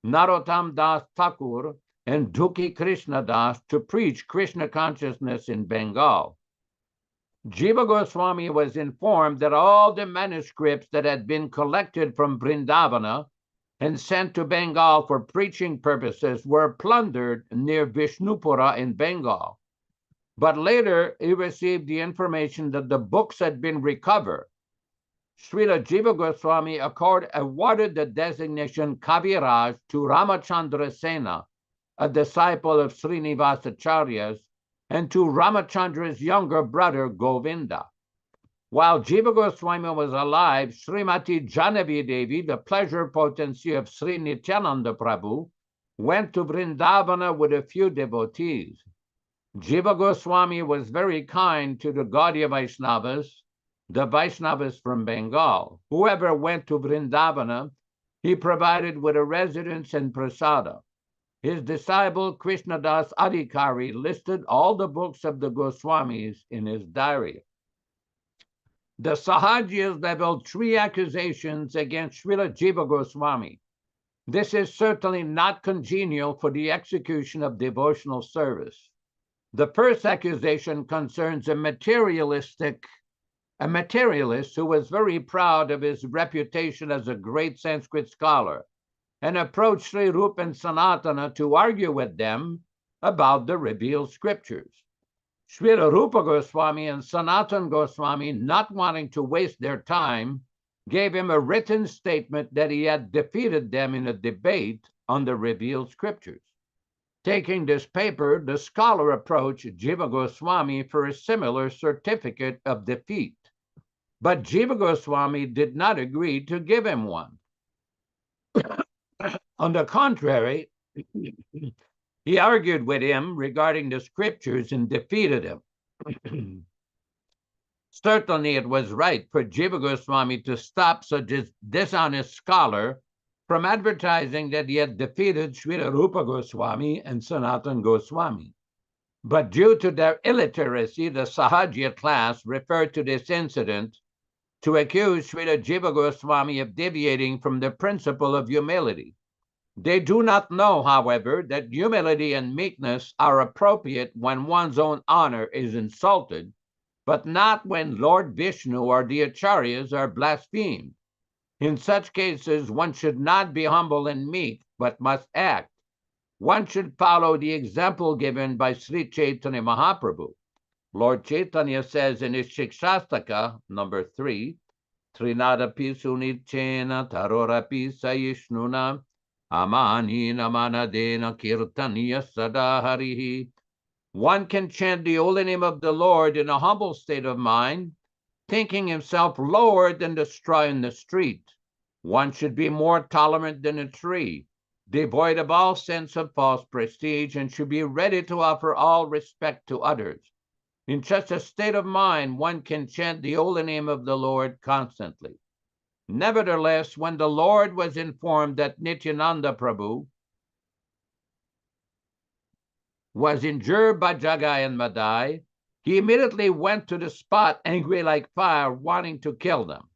C: Narottam Das Thakur, and Dukhi Krishna Das to preach Krishna consciousness in Bengal. Jiva Goswami was informed that all the manuscripts that had been collected from Vrindavana and sent to Bengal for preaching purposes were plundered near Vishnupura in Bengal. But later, he received the information that the books had been recovered. Srila Jiva Goswami awarded the designation Kaviraj to Ramachandra Sena, a disciple of Srinivasacharya's, and to Ramachandra's younger brother Govinda. While Jiva Goswami was alive, Srimati Janavi Devi, the pleasure potency of Sri Nityānanda Prabhu, went to Vrindavana with a few devotees. Jiva Goswami was very kind to the Gaudiya Vaishnavas, the Vaishnavas from Bengal. Whoever went to Vrindavana, he provided with a residence and prasada. His disciple Krishnadas Adhikari listed all the books of the Goswamis in his diary. The Sahajiyas leveled 3 accusations against Srila Jiva Goswami. This is certainly not congenial for the execution of devotional service. The first accusation concerns a materialist who was very proud of his reputation as a great Sanskrit scholar and approached Sri Rupa and Sanatana to argue with them about the revealed scriptures. Srila Rupa Goswami and Sanatana Goswami, not wanting to waste their time, gave him a written statement that he had defeated them in a debate on the revealed scriptures. Taking this paper, the scholar approached Jiva Goswami for a similar certificate of defeat, but Jiva Goswami did not agree to give him one. On the contrary, he argued with him regarding the scriptures and defeated him. Certainly it was right for Jiva Goswami to stop such a dishonest scholar from advertising that he had defeated Srila Rupa Goswami and Sanatana Goswami. But due to their illiteracy, the Sahajya class referred to this incident to accuse Srila Jiva Goswami of deviating from the principle of humility. They do not know, however, that humility and meekness are appropriate when one's own honor is insulted, but not when Lord Vishnu or the Acharyas are blasphemed. In such cases, one should not be humble and meek, but must act. One should follow the example given by Sri Chaitanya Mahaprabhu. Lord Chaitanya says in his Shikshastaka, number 3, Trinadapi sunichena tarorapi sayishnuna amanina manadena kirtaniya harihi. One can chant the holy name of the Lord in a humble state of mind, thinking himself lower than the straw in the street. One should be more tolerant than a tree, devoid of all sense of false prestige, and should be ready to offer all respect to others. In such a state of mind, one can chant the holy name of the Lord constantly. Nevertheless, when the Lord was informed that Nityānanda Prabhu was injured by Jagai and Madai, he immediately went to the spot, angry like fire, wanting to kill them.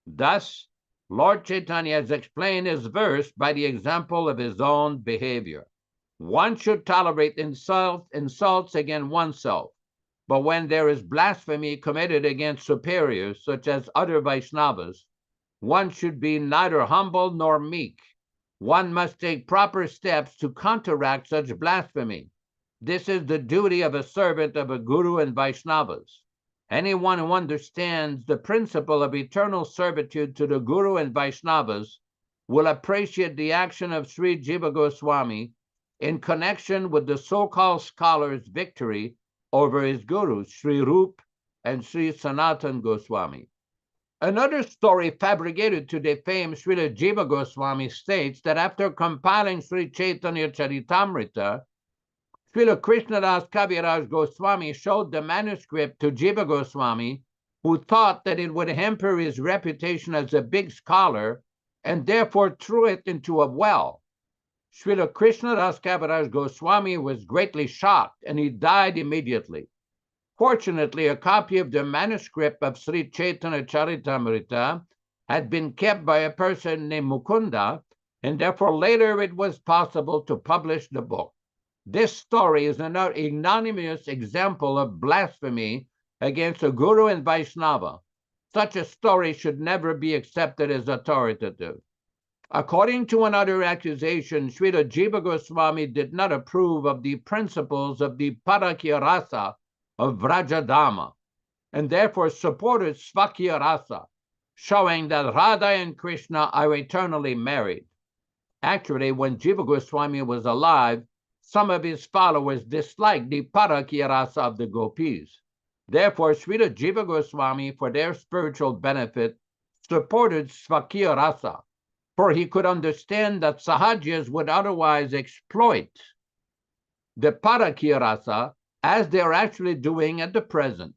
C: Thus, Lord Chaitanya has explained his verse by the example of his own behavior. One should tolerate insults against oneself, but when there is blasphemy committed against superiors, such as other Vaishnavas, one should be neither humble nor meek. One must take proper steps to counteract such blasphemy. This is the duty of a servant of a guru and Vaishnavas. Anyone who understands the principle of eternal servitude to the guru and Vaishnavas will appreciate the action of Sri Jiva Goswami in connection with the so-called scholar's victory over his gurus, Sri Rup and Sri Sanatana Goswami. Another story fabricated to defame Srila Jiva Goswami states that after compiling Sri Caitanya-caritāmṛta, Srila Krishnadas Kaviraj Goswami showed the manuscript to Jiva Goswami, who thought that it would hamper his reputation as a big scholar, and therefore threw it into a well. Srila Krishnadas Kaviraj Goswami was greatly shocked, and he died immediately. Fortunately, a copy of the manuscript of Sri Caitanya-caritāmṛta had been kept by a person named Mukunda, and therefore later it was possible to publish the book. This story is another ignominious example of blasphemy against a guru and Vaishnava. Such a story should never be accepted as authoritative. According to another accusation, Srila Jiva Goswami did not approve of the principles of the Parakya Rasa of Vrajadama, and therefore supported Svakya Rasa, showing that Radha and Krishna are eternally married. Actually, when Jiva Goswami was alive, some of his followers disliked the Parakya Rasa of the gopis. Therefore, Srila Jiva Goswami, for their spiritual benefit, supported Svakya Rasa, for he could understand that Sahajyas would otherwise exploit the Parakya Rasa, as they are actually doing at the present.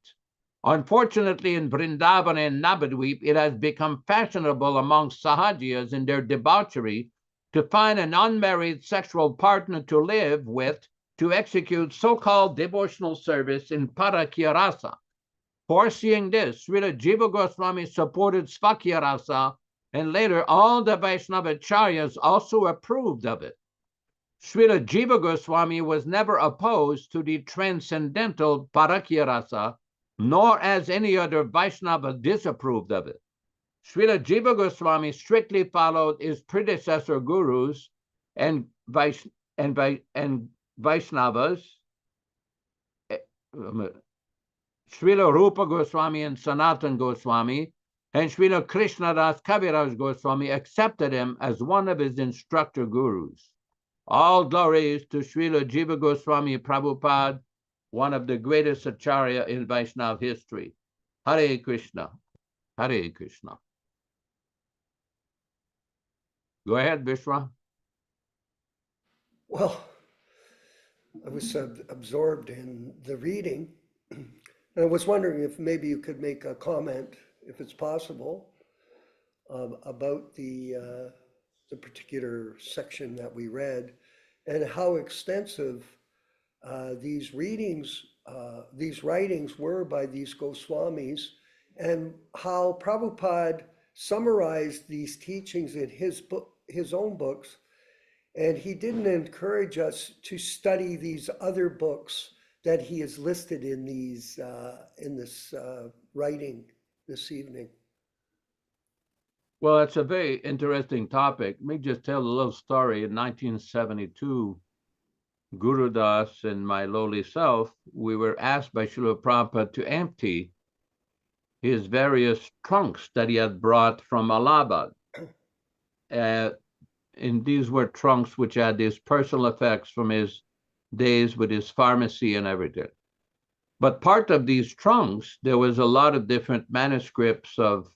C: Unfortunately, in Vrindavan and Navadvip, it has become fashionable among Sahajyas in their debauchery to find an unmarried sexual partner to live with to execute so-called devotional service in Parakya Rasa. Foreseeing this, Srila Jiva Goswami supported Svakya Rasa, and later all the Vaishnava-acharyas also approved of it. Srila Jiva Goswami was never opposed to the transcendental Parakya Rasa, nor as any other Vaishnava disapproved of it. Srila Jiva Goswami strictly followed his predecessor gurus and Vaishnavas, Srila Rupa Goswami and Sanatana Goswami, and Srila Krishnadas Kaviraj Goswami accepted him as one of his instructor gurus. All glories to Srila Jiva Goswami Prabhupada, one of the greatest Acharya in Vaishnava history. Hare Krishna. Hare Krishna. Go ahead, Vishwa.
B: Well, I was absorbed in the reading. And I was wondering if maybe you could make a comment, if it's possible, about the particular section that we read and how extensive these readings, these writings were by these Goswamis, and how Prabhupada summarized these teachings in his book, his own books. And he didn't encourage us to study these other books that he has listed in these in this writing this evening.
C: Well, it's a very interesting topic. Let me just tell a little story. In 1972, Guru Das and my lowly self, we were asked by Srila Prabhupada to empty his various trunks that he had brought from Allahabad. And these were trunks which had these personal effects from his days with his pharmacy and everything. But part of these trunks, there was a lot of different manuscripts of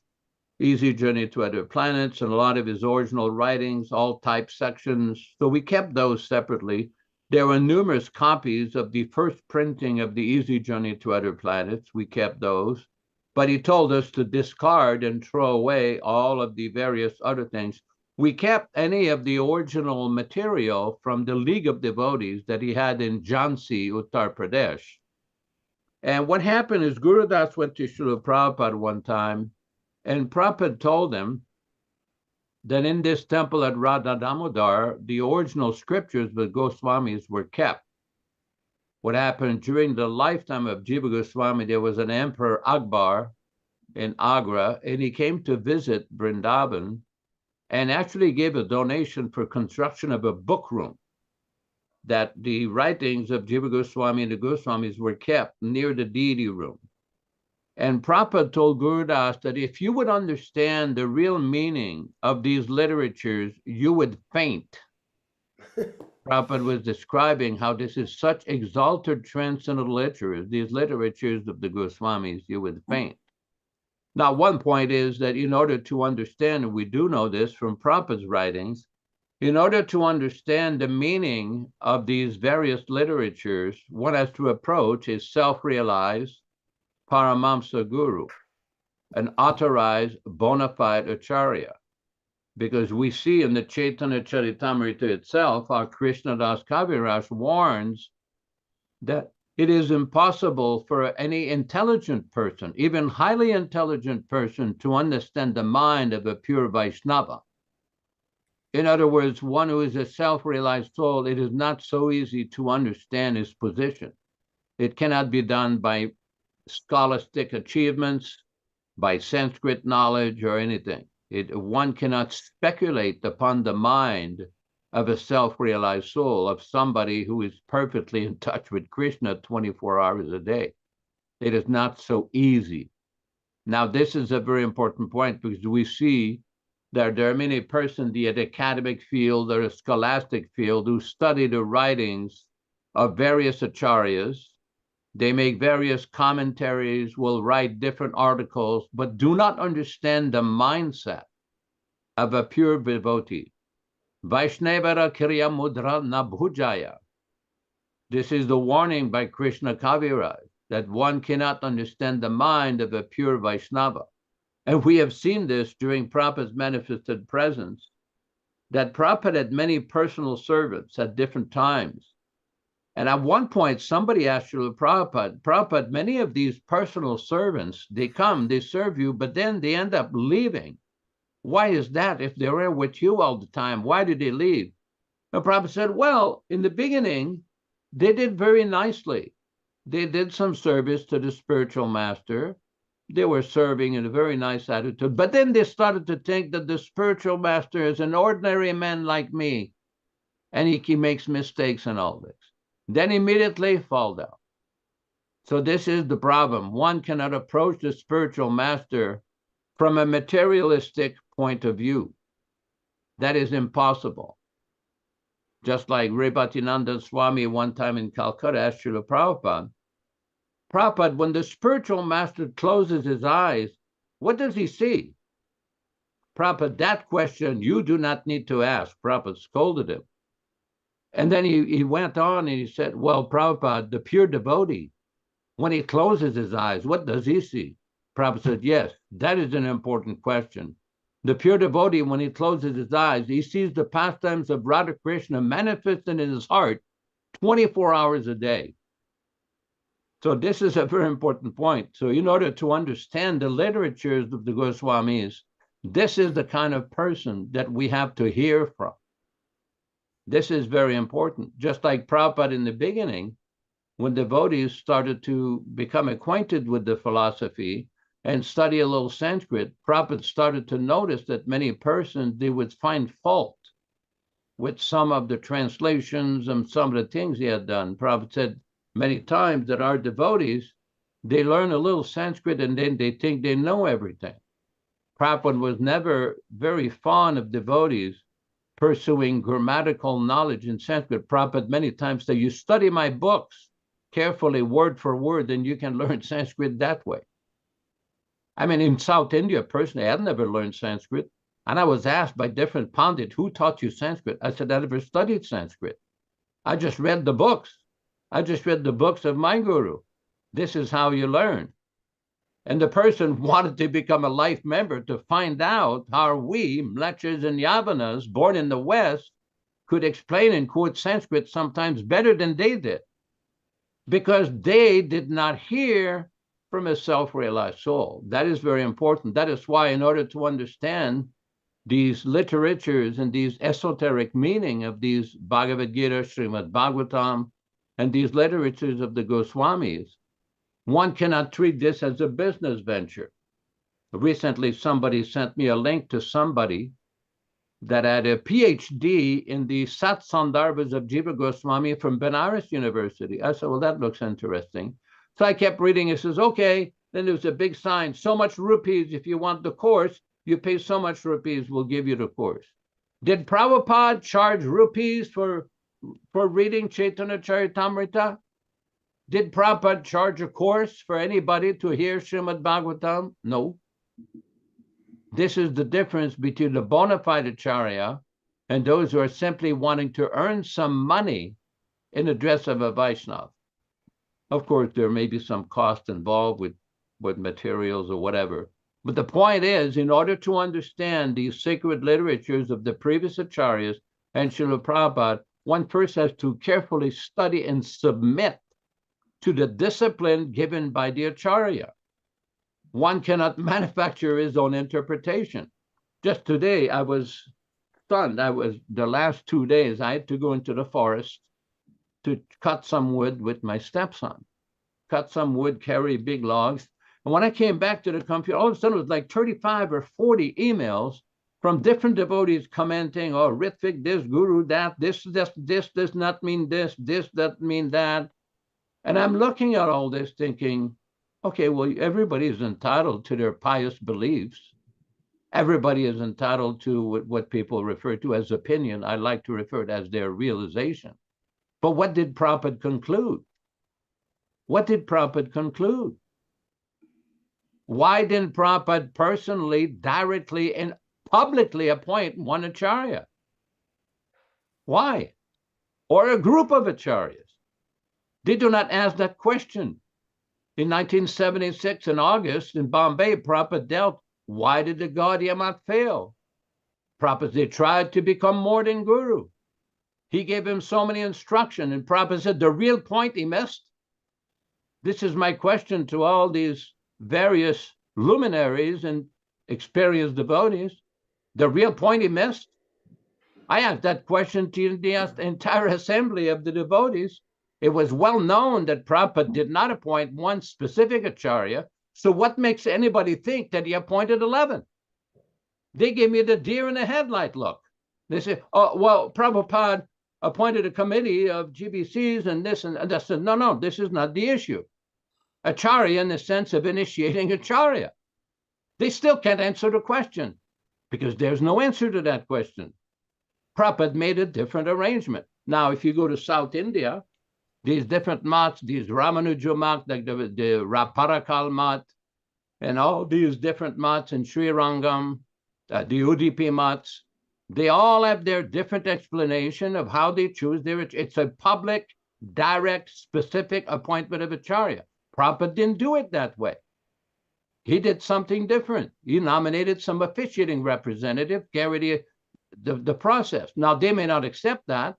C: Easy Journey to Other Planets and a lot of his original writings, all type sections. So we kept those separately. There were numerous copies of the first printing of the Easy Journey to Other Planets. We kept those. But he told us to discard and throw away all of the various other things. We kept any of the original material from the League of Devotees that he had in Jhansi, Uttar Pradesh. And what happened is Guru Das went to Srila Prabhupada one time, and Prabhupada told him that in this temple at Radha Damodar, the original scriptures with Goswamis were kept. What happened during the lifetime of Jiva Goswami, there was an Emperor Akbar in Agra, and he came to visit Vrindavan and actually gave a donation for construction of a book room, that the writings of Jiva Goswami and the Goswamis were kept near the deity room. And Prabhupada told Guru Das that if you would understand the real meaning of these literatures, you would faint. Prabhupada was describing how this is such exalted transcendental literatures, these literatures of the Goswamis, you would faint. Now, one point is that in order to understand, and we do know this from Prabhupada's writings, in order to understand the meaning of these various literatures, one has to approach a self-realized Paramamsa Guru, an authorized bona fide Acharya. Because we see in the Caitanya-caritāmṛta itself, how Krishna Das Kaviraj warns that it is impossible for any intelligent person, even highly intelligent person, to understand the mind of a pure Vaishnava. In other words, one who is a self-realized soul, it is not so easy to understand his position. It cannot be done by scholastic achievements, by Sanskrit knowledge or anything. One cannot speculate upon the mind of a self-realized soul, of somebody who is perfectly in touch with Krishna 24 hours a day. It is not so easy. Now, this is a very important point, because we see that there are many persons in the academic field or the scholastic field who study the writings of various acharyas. They make various commentaries, will write different articles, but do not understand the mindset of a pure devotee. Vaishnavara Kriya Mudra na Bhujaya. This is the warning by Krishna Kaviraj, that one cannot understand the mind of a pure Vaishnava. And we have seen this during Prabhupada's manifested presence, that Prabhupada had many personal servants at different times. And at one point, somebody asked Srila Prabhupada, many of these personal servants, they come, they serve you, but then they end up leaving. Why is that? If they're with you all the time, why did they leave? And Prabhupada said, well, in the beginning, they did very nicely. They did some service to the spiritual master. They were serving in a very nice attitude. But then they started to think that the spiritual master is an ordinary man like me, and he makes mistakes and all this. Then immediately fall down. So this is the problem. One cannot approach the spiritual master from a materialistic point of view. That is impossible. Just like Nityānanda Swami one time in Calcutta asked Srila Prabhupada, Prabhupada, when the spiritual master closes his eyes, what does he see? Prabhupada, that question you do not need to ask. Prabhupada scolded him. And then he went on and he said, well, Prabhupada, the pure devotee, when he closes his eyes, what does he see? Prabhupada said, yes, that is an important question. The pure devotee, when he closes his eyes, he sees the pastimes of Radha Krishna manifested in his heart 24 hours a day. So this is a very important point. So in order to understand the literatures of the Goswamis, this is the kind of person that we have to hear from. This is very important. Just like Prabhupada in the beginning, when devotees started to become acquainted with the philosophy and study a little Sanskrit, Prabhupada started to notice that many persons, they would find fault with some of the translations and some of the things he had done. Prabhupada said many times that our devotees, they learn a little Sanskrit and then they think they know everything. Prabhupada was never very fond of devotees pursuing grammatical knowledge in Sanskrit. Prabhupada many times said, you study my books carefully, word for word, then you can learn Sanskrit that way. I mean, in South India, personally, I had never learned Sanskrit. And I was asked by different pundits, who taught you Sanskrit? I said, I never studied Sanskrit. I just read the books. I just read the books of my guru. This is how you learn. And the person wanted to become a life member to find out how we, Mlechas and Yavanas, born in the West, could explain and quote Sanskrit sometimes better than they did, because they did not hear from a self-realized soul. That is very important. That is why, in order to understand these literatures and these esoteric meaning of these Bhagavad Gita, Srimad Bhagavatam, and these literatures of the Goswamis, one cannot treat this as a business venture. Recently, somebody sent me a link to somebody that had a PhD in the Sat Sandarbhas of Jiva Goswami from Benares University. I said, well, that looks interesting. So I kept reading. It says, okay, then there's a big sign, so much rupees if you want the course. You pay so much rupees, we'll give you the course. Did Prabhupada charge rupees for reading Caitanya-caritāmṛta? Did Prabhupada charge a course for anybody to hear Srimad Bhagavatam? No. This is the difference between the bona fide Acharya and those who are simply wanting to earn some money in the dress of a Vaishnava. Of course, there may be some cost involved with materials or whatever. But the point is, in order to understand these sacred literatures of the previous Acharyas and Srila Prabhupada, one first has to carefully study and submit to the discipline given by the Acharya. One cannot manufacture his own interpretation. Just today, I was stunned. The last 2 days, I had to go into the forest to cut some wood with my stepson. Cut some wood, carry big logs. And when I came back to the computer, all of a sudden it was like 35 or 40 emails from different devotees commenting, oh, Ritvik, this, Guru, that, this does not mean this doesn't mean that. And I'm looking at all this thinking, okay, well, everybody is entitled to their pious beliefs. Everybody is entitled to what people refer to as opinion. I like to refer to it as their realization. But what did Prabhupada conclude? What did Prabhupada conclude? Why didn't Prabhupada personally, directly, and publicly appoint one Acharya? Why? Or a group of Acharyas? They do not ask that question. In 1976, in August, in Bombay, Prabhupada dealt, why did the Gaudiya Math fail? Prabhupada, they tried to become more than Guru. He gave him so many instructions, and Prabhupada said, the real point he missed. This is my question to all these various luminaries and experienced devotees. The real point he missed? I asked that question to the entire assembly of the devotees. It was well known that Prabhupada did not appoint one specific Acharya. So what makes anybody think that he appointed 11? They gave me the deer in the headlight look. They say, oh, well, Prabhupada appointed a committee of GBCs and this and that. I said, no, this is not the issue. Acharya in the sense of initiating Acharya. They still can't answer the question because there's no answer to that question. Prabhupada made a different arrangement. Now, if you go to South India, these different mats, these Ramanuja mat, like the Parakal mat, and all these different mats in Sri Rangam, the UDP mats, they all have their different explanation of how they choose their, it's a public, direct, specific appointment of Acharya. Prabhupada didn't do it that way. He did something different. He nominated some officiating representative, carried the process. Now, they may not accept that,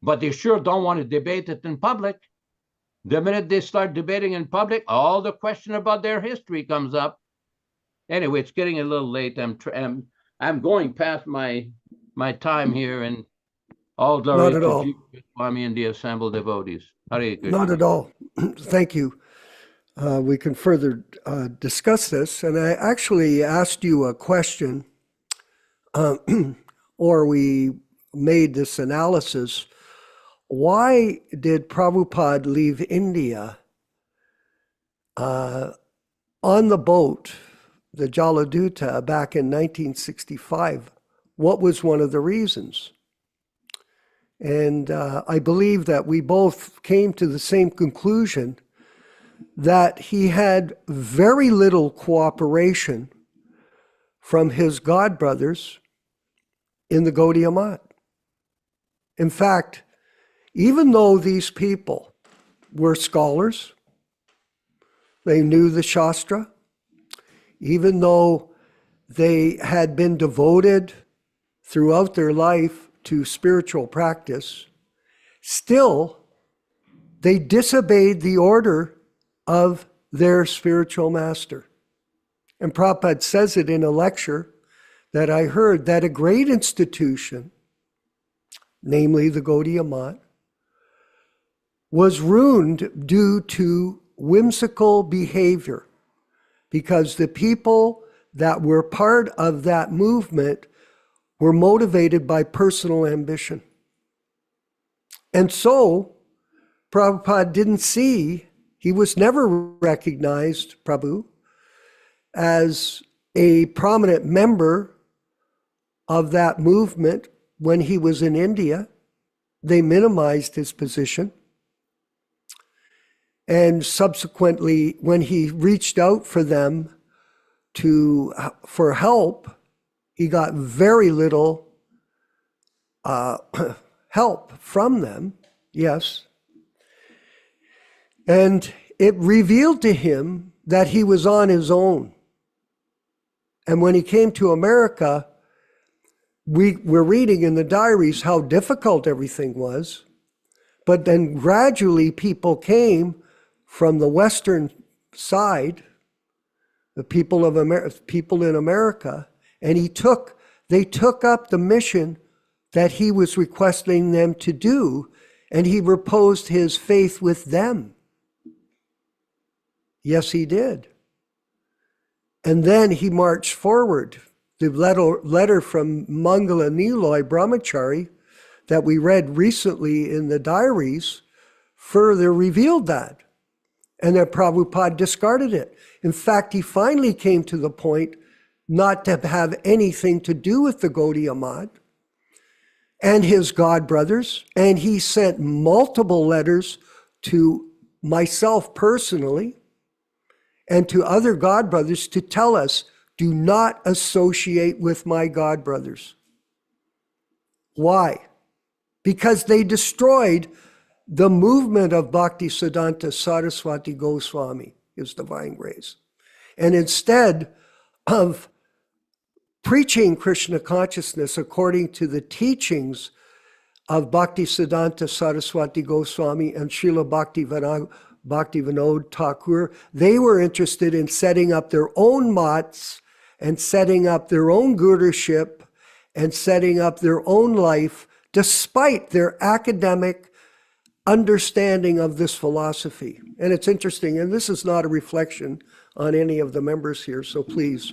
C: but they sure don't want to debate it in public. The minute they start debating in public, all the question about their history comes up. Anyway, it's getting a little late. I'm going past my time here, and all glory
B: Not at
C: to
B: all.
C: Jesus, Swami and the assembled devotees. Hare Krishna.
B: Not at all. Thank you. We can further discuss this. And I actually asked you a question, or we made this analysis. Why did Prabhupada leave India on the boat, the Jaladuta, back in 1965? What was one of the reasons? And I believe that we both came to the same conclusion, that he had very little cooperation from his godbrothers in the Gaudiya Math. In fact, even though these people were scholars, they knew the Shastra, even though they had been devoted throughout their life to spiritual practice, still they disobeyed the order of their spiritual master. And Prabhupada says it in a lecture that I heard, that a great institution, namely the Gaudiya Math, was ruined due to whimsical behavior, because the people that were part of that movement were motivated by personal ambition. And so Prabhupada didn't see, he was never recognized, Prabhu, as a prominent member of that movement when he was in India. They minimized his position. And subsequently, when he reached out for them for help, he got very little help from them, yes. And it revealed to him that he was on his own. And when he came to America, we were reading in the diaries how difficult everything was. But then gradually people came from the Western side, the people in America, and they took up the mission that he was requesting them to do, and he reposed his faith with them. Yes, he did. And then he marched forward. The letter from Mangala Niloy Brahmachari that we read recently in the diaries further revealed that. And that Prabhupada discarded it. In fact, he finally came to the point not to have anything to do with the Gaudiya Math and his godbrothers. And he sent multiple letters to myself personally and to other godbrothers to tell us, do not associate with my godbrothers. Why? Because they destroyed the movement of Bhaktisiddhanta Saraswati Goswami, His Divine Grace. And instead of preaching Krishna consciousness according to the teachings of Bhaktisiddhanta Saraswati Goswami and Srila Bhaktivedanta Thakur, they were interested in setting up their own mats and setting up their own guruship and setting up their own life, despite their academic understanding of this philosophy. And it's interesting, and this is not a reflection on any of the members here, so please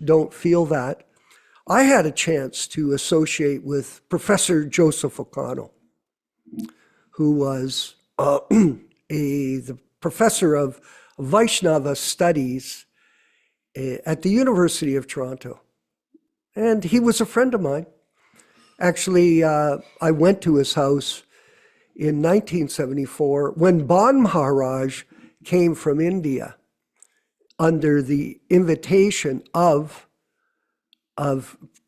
B: don't feel that. I had a chance to associate with Professor Joseph O'Connell, who was the professor of Vaishnava studies at the University of Toronto. And he was a friend of mine. Actually, I went to his house in 1974 when Ban Maharaj came from India under the invitation of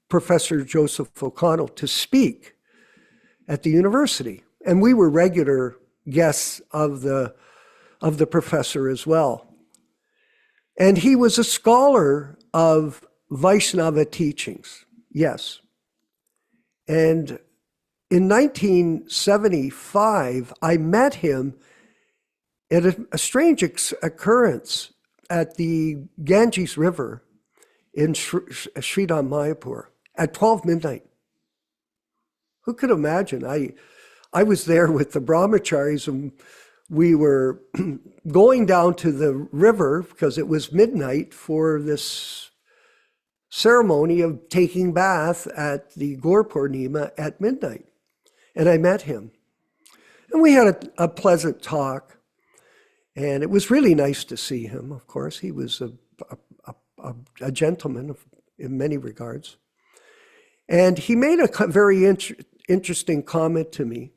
B: Professor Joseph O'Connell to speak at the university. And we were regular guests of the professor as well. And he was a scholar of Vaishnava teachings, yes. And in 1975, I met him at a strange occurrence at the Ganges River in Sridham, Mayapur at 12 midnight. Who could imagine? I was there with the brahmacharis, and we were going down to the river because it was midnight for this ceremony of taking bath at the Gaur Purnima at midnight. And I met him. And we had a pleasant talk. And it was really nice to see him, of course. He was a gentleman in many regards. And he made a very interesting comment to me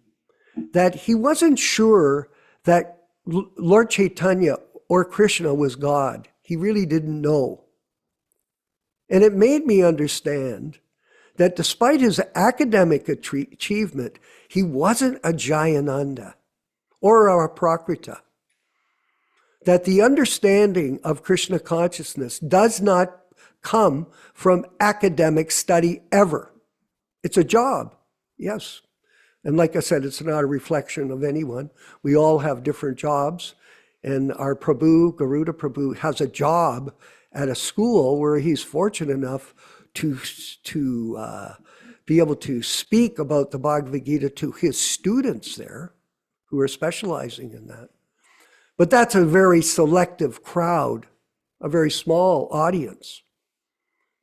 B: that he wasn't sure that Lord Chaitanya or Krishna was God. He really didn't know. And it made me understand that despite his academic achievement, he wasn't a Jayananda or a Prakrita. That the understanding of Krishna consciousness does not come from academic study ever. It's a job, yes. And like I said, it's not a reflection of anyone. We all have different jobs. And our Prabhu, Garuda Prabhu, has a job at a school where he's fortunate enough to be able to speak about the Bhagavad Gita to his students there who are specializing in that. But that's a very selective crowd, a very small audience.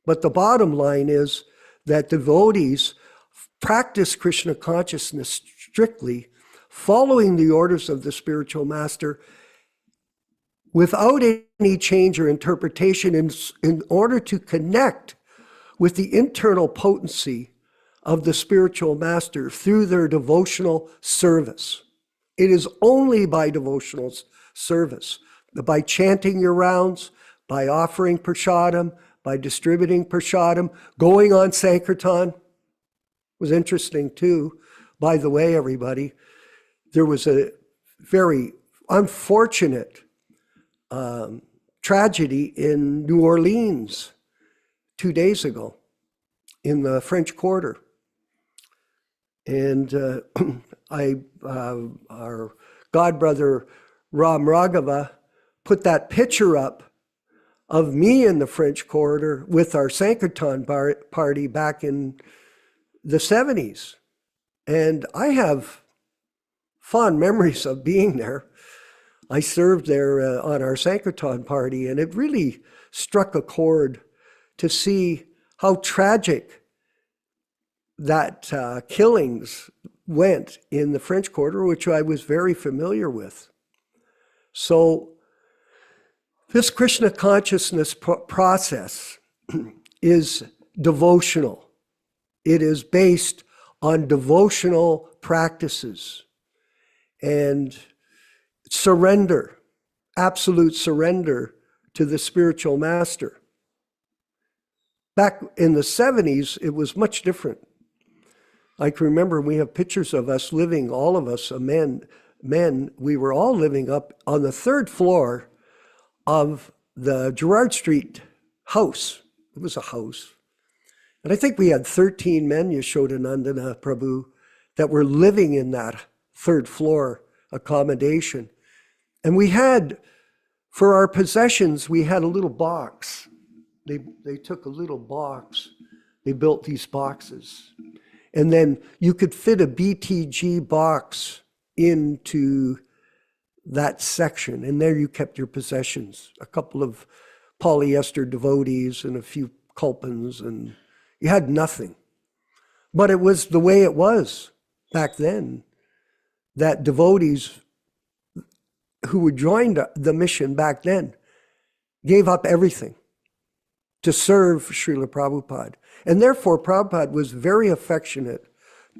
B: But the bottom line is that devotees practice Krishna consciousness strictly, following the orders of the spiritual master without any change or interpretation in order to connect with the internal potency of the spiritual master through their devotional service. It is only by devotional service, by chanting your rounds, by offering prasadam, by distributing prasadam, going on Sankirtan. Was interesting too. By the way, everybody, there was a very unfortunate tragedy in New Orleans 2 days ago in the French Quarter. And our godbrother Ram Raghava put that picture up of me in the French Quarter with our Sankirtan party back in the 70s. And I have fond memories of being there. I served there on our Sankirtan party, and it really struck a chord to see how tragic that killings went in the French Quarter, which I was very familiar with. So this Krishna consciousness process is devotional. It is based on devotional practices and surrender, absolute surrender to the spiritual master. Back in the 70s, it was much different. I can remember we have pictures of us living, all of us, men, we were all living up on the third floor of the Gerrard Street house. It was a house. And I think we had 13 men, Yaśodā-nandana Prabhu, that were living in that third floor accommodation. And we had, for our possessions, we had a little box. They took a little box. They built these boxes. And then you could fit a BTG box into that section. And there you kept your possessions, a couple of polyester devotees and a few kalpans, and you had nothing. But it was the way it was back then, that devotees who would join the mission back then gave up everything to serve Srila Prabhupada. And therefore, Prabhupada was very affectionate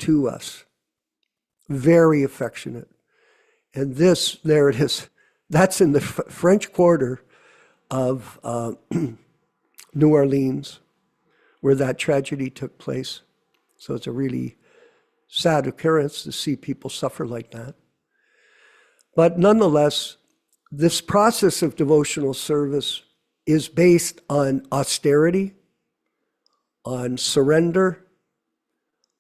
B: to us. very affectionate. And this, there it is. That's in the French Quarter of New Orleans, where that tragedy took place. So it's a really sad occurrence to see people suffer like that. But nonetheless, this process of devotional service is based on austerity, on surrender,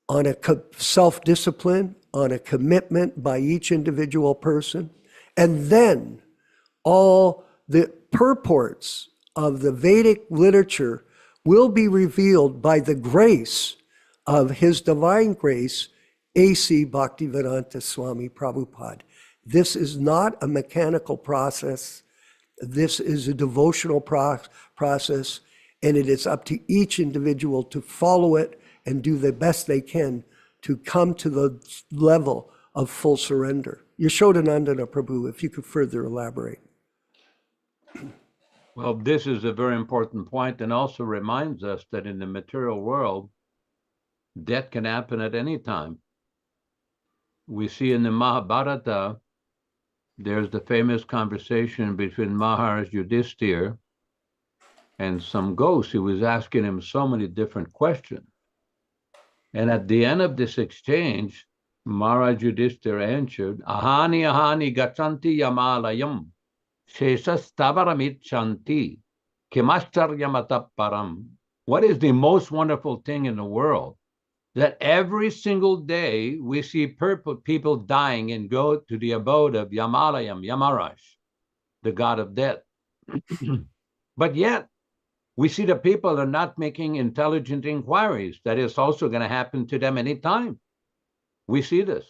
B: on a self-discipline, on a commitment by each individual person, and then all the purports of the Vedic literature will be revealed by the grace of His Divine Grace A.C. Bhaktivedanta Swami Prabhupāda. This is not a mechanical process. This is a devotional process, and it is up to each individual to follow it and do the best they can to come to the level of full surrender. Yaśodā-nandana Prabhu, if you could further elaborate.
C: Well, this is a very important point, and also reminds us that in the material world, death can happen at any time. We see in the Mahabharata, there's the famous conversation between Maharaj Yudhishthira and some ghost who was asking him so many different questions. And at the end of this exchange, Maharaj Yudhishthira answered, Ahani ahani gachanti yamalayam, shesas tavaramichanti, kimastaryamata param. What is the most wonderful thing in the world? That every single day we see people dying and go to the abode of Yamalayam, Yamaraj, the god of death. But yet, we see the people are not making intelligent inquiries. That is also going to happen to them anytime. We see this.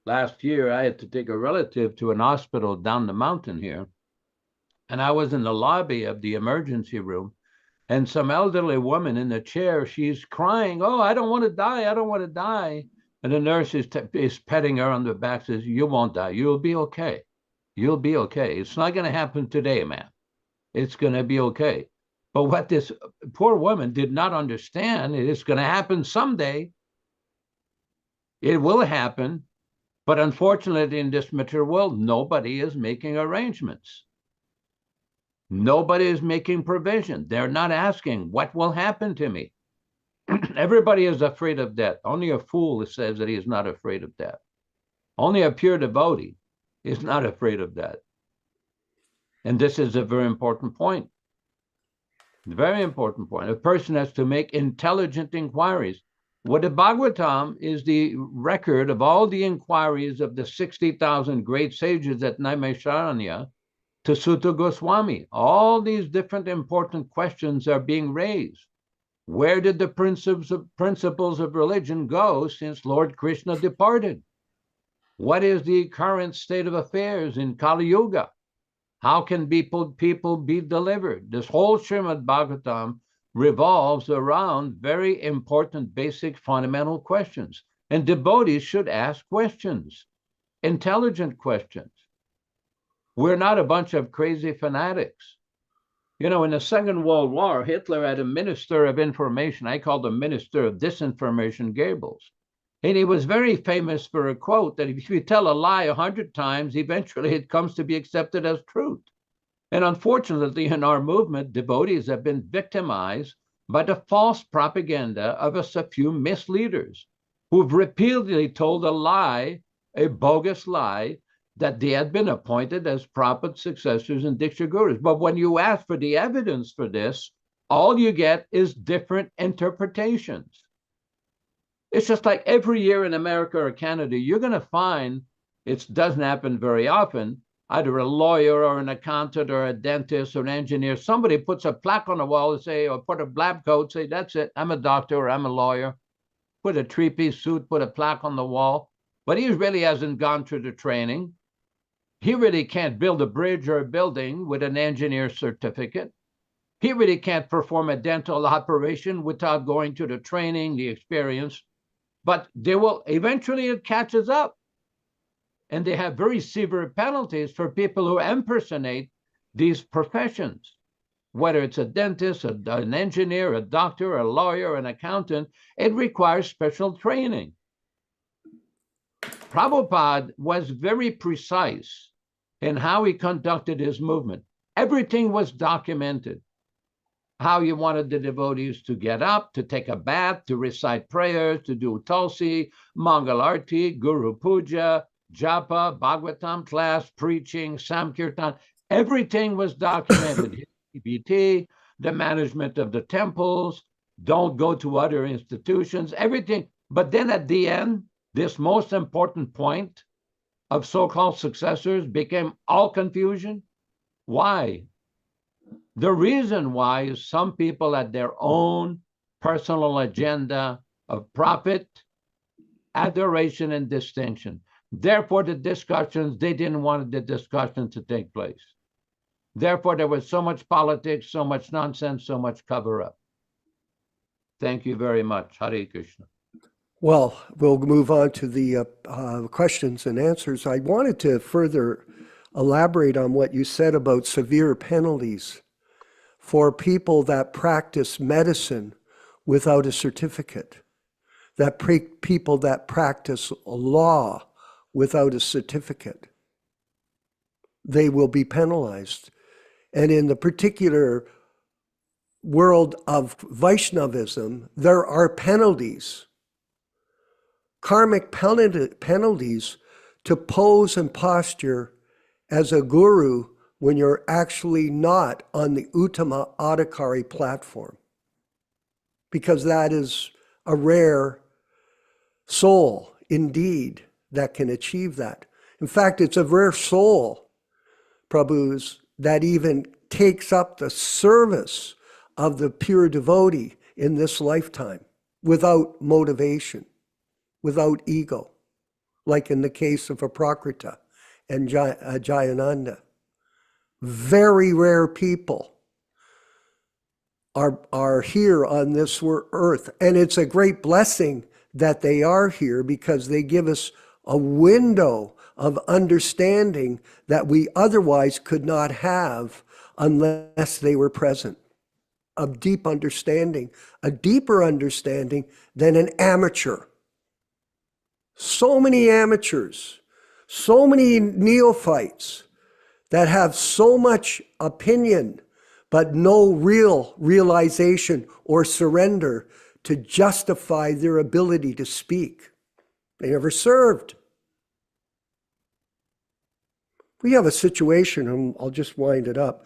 C: Last year, I had to take a relative to an hospital down the mountain here. And I was in the lobby of the emergency room. And some elderly woman in the chair, she's crying, oh, I don't want to die. I don't want to die. And the nurse is petting her on the back, says, you won't die. You'll be okay. You'll be okay. It's not going to happen today, man. It's going to be okay. But what this poor woman did not understand, it's going to happen someday. It will happen. But unfortunately, in this material world, nobody is making arrangements. Nobody is making provision. They're not asking, what will happen to me? Everybody is afraid of death. Only a fool says that he is not afraid of death. Only a pure devotee is not afraid of death. And this is a very important point. Very important point. A person has to make intelligent inquiries. What the Bhagavatam is the record of all the inquiries of the 60,000 great sages at Naimisharanya to Sutta Goswami. All these different important questions are being raised. Where did the principles of religion go since Lord Krishna departed? What is the current state of affairs in Kali Yuga? How can people be delivered? This whole Srimad Bhagavatam revolves around very important, basic, fundamental questions. And devotees should ask questions, intelligent questions. We're not a bunch of crazy fanatics. You know, in the Second World War, Hitler had a minister of information. I called him Minister of Disinformation, Goebbels. And he was very famous for a quote that if you tell a lie 100 times, eventually it comes to be accepted as truth. And unfortunately, in our movement, devotees have been victimized by the false propaganda of a few misleaders who've repeatedly told a lie, a bogus lie, that they had been appointed as Prabhupada's successors and Diksha Gurus. But when you ask for the evidence for this, all you get is different interpretations. It's just like every year in America or Canada, you're going to find, it doesn't happen very often, either a lawyer or an accountant or a dentist or an engineer, somebody puts a plaque on the wall and say, or put a lab coat, say, that's it, I'm a doctor or I'm a lawyer. Put a three-piece suit, put a plaque on the wall. But he really hasn't gone through the training. He really can't build a bridge or a building with an engineer certificate. He really can't perform a dental operation without going to the training, the experience. But they will, eventually it catches up. And they have very severe penalties for people who impersonate these professions. Whether it's a dentist, an engineer, a doctor, a lawyer, an accountant, it requires special training. Prabhupada was very precise in how he conducted his movement. Everything was documented. How you wanted the devotees to get up, to take a bath, to recite prayers, to do Tulsi, Mangal Arti, Guru Puja, Japa, Bhagavatam class, preaching, Samkirtan. Everything was documented. PBT, the management of the temples, don't go to other institutions, everything. But then at the end, this most important point of so-called successors became all confusion. Why? The reason why is some people had their own personal agenda of profit, adoration, and distinction. Therefore, the discussions, they didn't want the discussion to take place. Therefore, there was so much politics, so much nonsense, so much cover-up. Thank you very much. Hare Krishna.
B: Well, we'll move on to the questions and answers. I wanted to further elaborate on what you said about severe penalties for people that practice medicine without a certificate, that people that practice law without a certificate. They will be penalized. And in the particular world of Vaishnavism, there are penalties, karmic penalties to pose and posture as a guru when you're actually not on the Nityānanda platform, because that is a rare soul indeed that can achieve that. In fact, it's a rare soul, Prabhus, that even takes up the service of the pure devotee in this lifetime without motivation, without ego, like in the case of Aprakrita and Jayananda. Very rare people are here on this earth. And it's a great blessing that they are here, because they give us a window of understanding that we otherwise could not have unless they were present. Of deep understanding, a deeper understanding than an amateur. So many amateurs, so many neophytes that have so much opinion, but no real realization or surrender to justify their ability to speak. They never served. We have a situation, and I'll just wind it up,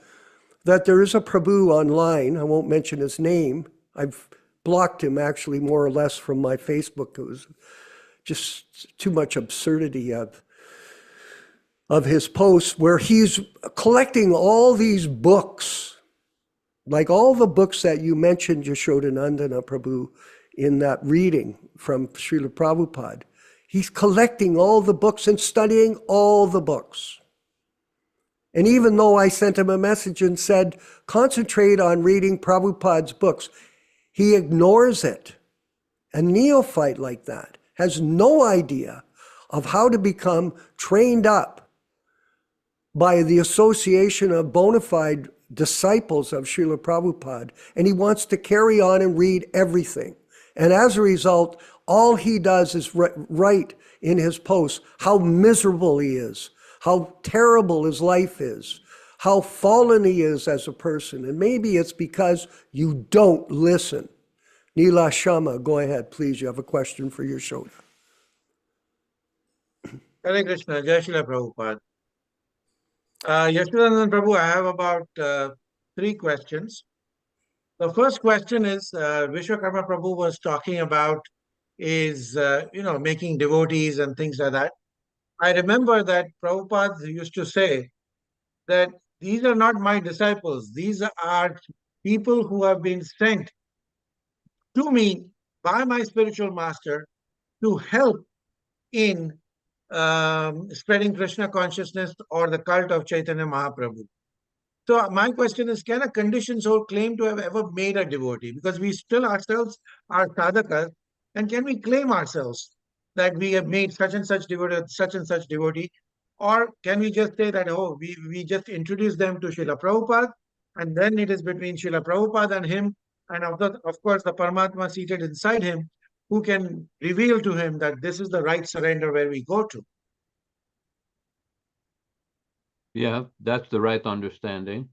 B: that there is a Prabhu online. I won't mention his name. I've blocked him actually more or less from my Facebook. It was just too much absurdity of his posts, where he's collecting all these books, like all the books that you mentioned, Yaśodā-nandana Prabhu, in that reading from Srila Prabhupada. He's collecting all the books and studying all the books. And even though I sent him a message and said, concentrate on reading Prabhupada's books, he ignores it. A neophyte like that has no idea of how to become trained up by the association of bona fide disciples of Srila Prabhupada, and he wants to carry on and read everything. And as a result, all he does is write in his posts how miserable he is, how terrible his life is, how fallen he is as a person. And maybe it's because you don't listen. Neela Shama, go ahead, please. You have a question for Yaśodā.
D: Hare Krishna, Jai Srila Prabhupada. Yaśodā-nandana Prabhu, I have about 3 questions. The first question is, Vishwakarma Prabhu was talking about is, making devotees and things like that. I remember that Prabhupada used to say that these are not my disciples. These are people who have been sent to me by my spiritual master to help in spreading Krishna consciousness or the cult of Chaitanya Mahaprabhu. So my question is, can a conditioned soul claim to have ever made a devotee? Because we still ourselves are sadhakas, and can we claim ourselves that we have made such and such devotee? Or can we just say that, oh, we just introduce them to Srila Prabhupada, and then it is between Srila Prabhupada and him, and of course the Paramatma seated inside him, who can reveal to him that this is the right surrender where we go to.
C: Yeah, that's the right understanding.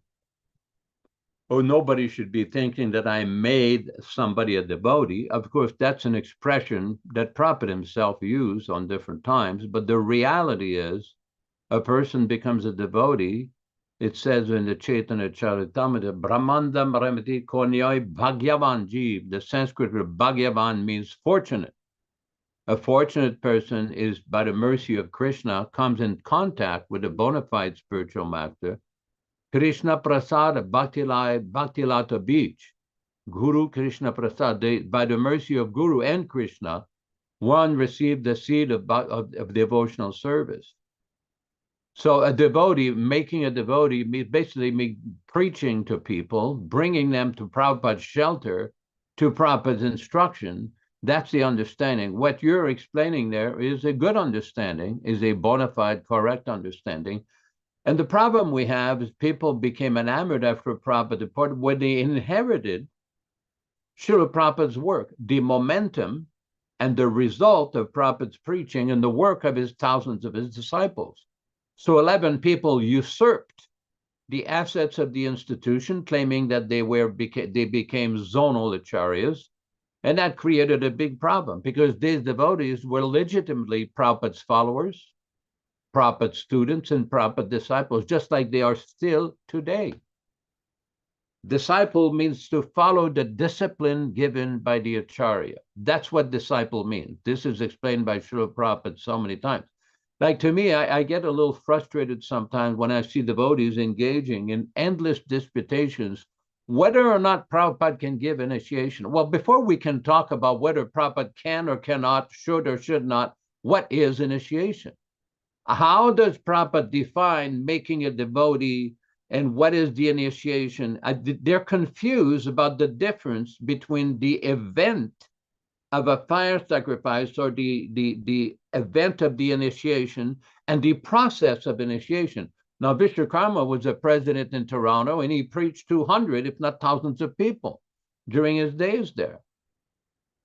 C: Oh, nobody should be thinking that I made somebody a devotee. Of course, that's an expression that Prabhupada himself used on different times, but the reality is a person becomes a devotee. It says in the Caitanya-caritāmṛta, Brahmandam Ramati Konyai Bhagyavan Jeev. The Sanskrit word Bhagyavan means fortunate. A fortunate person is, by the mercy of Krishna, comes in contact with a bona fide spiritual master. Krishna Prasad Bhaktilata Beach. Guru Krishna Prasad. By the mercy of Guru and Krishna, one received the seed of devotional service. So a devotee, making a devotee, means basically preaching to people, bringing them to Prabhupada's shelter, to Prabhupada's instruction. That's the understanding. What you're explaining there is a good understanding, is a bona fide, correct understanding. And the problem we have is people became enamored after Prabhupada departed when they inherited Srila Prabhupada's work, the momentum and the result of Prabhupada's preaching and the work of his thousands of his disciples. So 11 people usurped the assets of the institution, claiming that they became zonal acharyas, and that created a big problem because these devotees were legitimately Prabhupada's followers, Prabhupada's students, and Prabhupada disciples, just like they are still today. Disciple means to follow the discipline given by the Acharya. That's what disciple means. This is explained by Srila Prabhupada so many times. Like to me, I get a little frustrated sometimes when I see devotees engaging in endless disputations whether or not Prabhupada can give initiation. Well, before we can talk about whether Prabhupada can or cannot, should or should not, what is initiation? How does Prabhupada define making a devotee and what is the initiation? They're confused about the difference between the event of a fire sacrifice or the event of the initiation and the process of initiation. Now, Vishwakarma was a president in Toronto and he preached 200, if not thousands of people during his days there.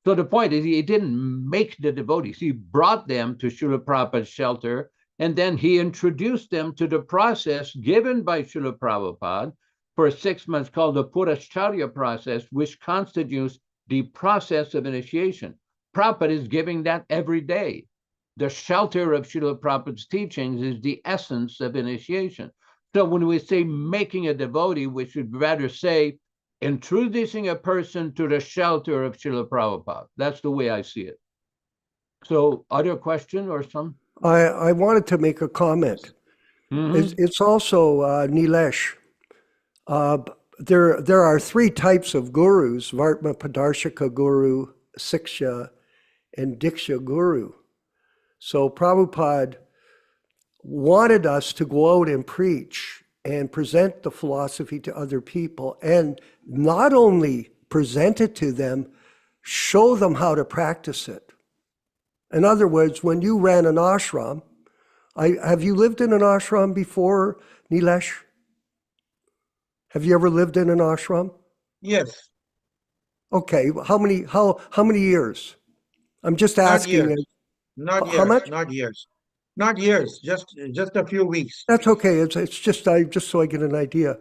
C: So the point is he didn't make the devotees. He brought them to Srila Prabhupada's shelter and then he introduced them to the process given by Srila Prabhupada for 6 months called the Founder-Ācārya process, which constitutes the process of initiation. Prabhupada is giving that every day. The shelter of Srila Prabhupada's teachings is the essence of initiation. So when we say making a devotee, we should rather say introducing a person to the shelter of Srila Prabhupada. That's the way I see it. So other question or some?
B: I wanted to make a comment. It's also Nilesh. There are 3 types of gurus: Vartma Padarshika Guru, Siksha, and Diksha Guru. So Prabhupada wanted us to go out and preach and present the philosophy to other people, and not only present it to them, show them how to practice it. In other words, when you ran an ashram, have you lived in an ashram before, Nilesh? Have you ever lived in an ashram?
D: Yes.
B: Okay, how many years? I'm just asking.
D: Not years.
B: How much?
D: Not years. Just a few weeks.
B: That's okay. It's just so I get an idea.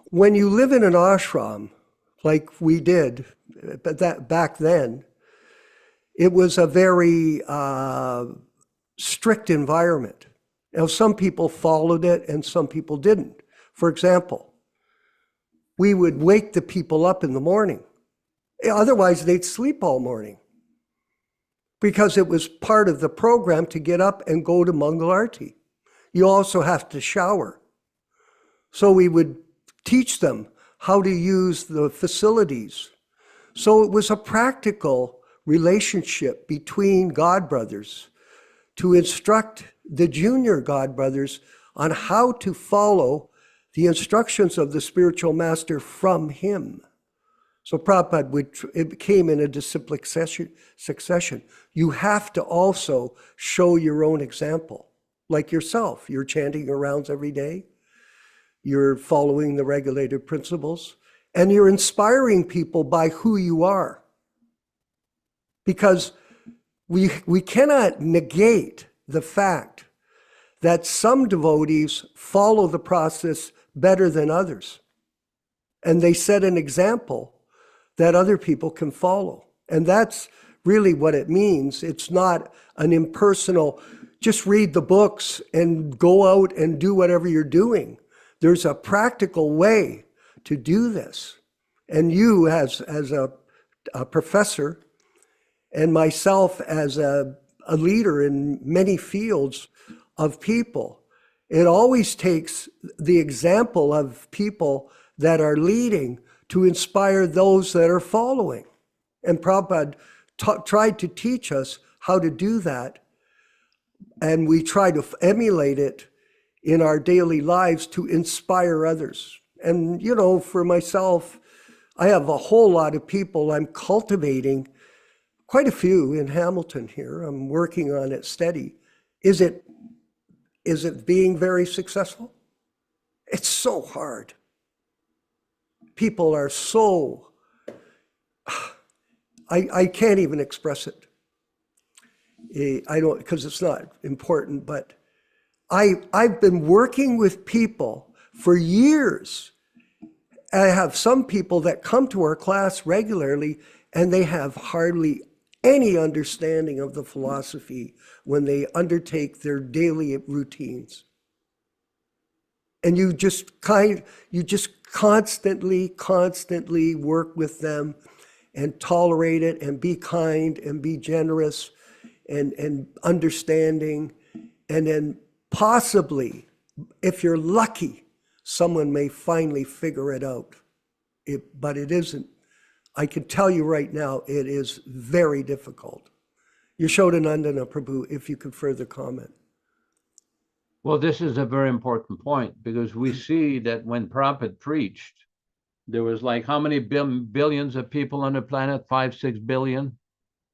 B: When you live in an ashram, like we did, but that back then, it was a very strict environment. Now, some people followed it and some people didn't. For example, we would wake the people up in the morning. Otherwise, they'd sleep all morning, because it was part of the program to get up and go to Mangal Arati. You also have to shower. So we would teach them how to use the facilities. So it was a practical relationship between God brothers to instruct the junior God brothers on how to follow the instructions of the spiritual master from him. So Prabhupada it came in a disciplic succession. You have to also show your own example, like yourself. You're chanting your rounds every day. You're following the regulated principles, and you're inspiring people by who you are. because we cannot negate the fact that some devotees follow the process better than others. And they set an example that other people can follow. And that's really what it means. It's not an impersonal, just read the books and go out and do whatever you're doing. There's a practical way to do this. And you as a professor and myself as a leader in many fields of people, it always takes the example of people that are leading to inspire those that are following. And Prabhupada tried to teach us how to do that. And we try to emulate it in our daily lives to inspire others. And, you know, for myself, I have a whole lot of people I'm cultivating, quite a few in Hamilton here. I'm working on it steady. Is it being very successful? It's so hard. People are so, I can't even express it. I don't, because it's not important, but I've been working with people for years. I have some people that come to our class regularly and they have hardly any understanding of the philosophy when they undertake their daily routines. And you just constantly work with them and tolerate it and be kind and be generous and understanding. And then possibly, if you're lucky, someone may finally figure it out. But it isn't. I can tell you right now, it is very difficult. Yaśodā-nandana Prabhu, if you could further comment.
C: Well, this is a very important point, because we see that when Prabhupada preached, there was like how many billions of people on the planet? 5-6 billion,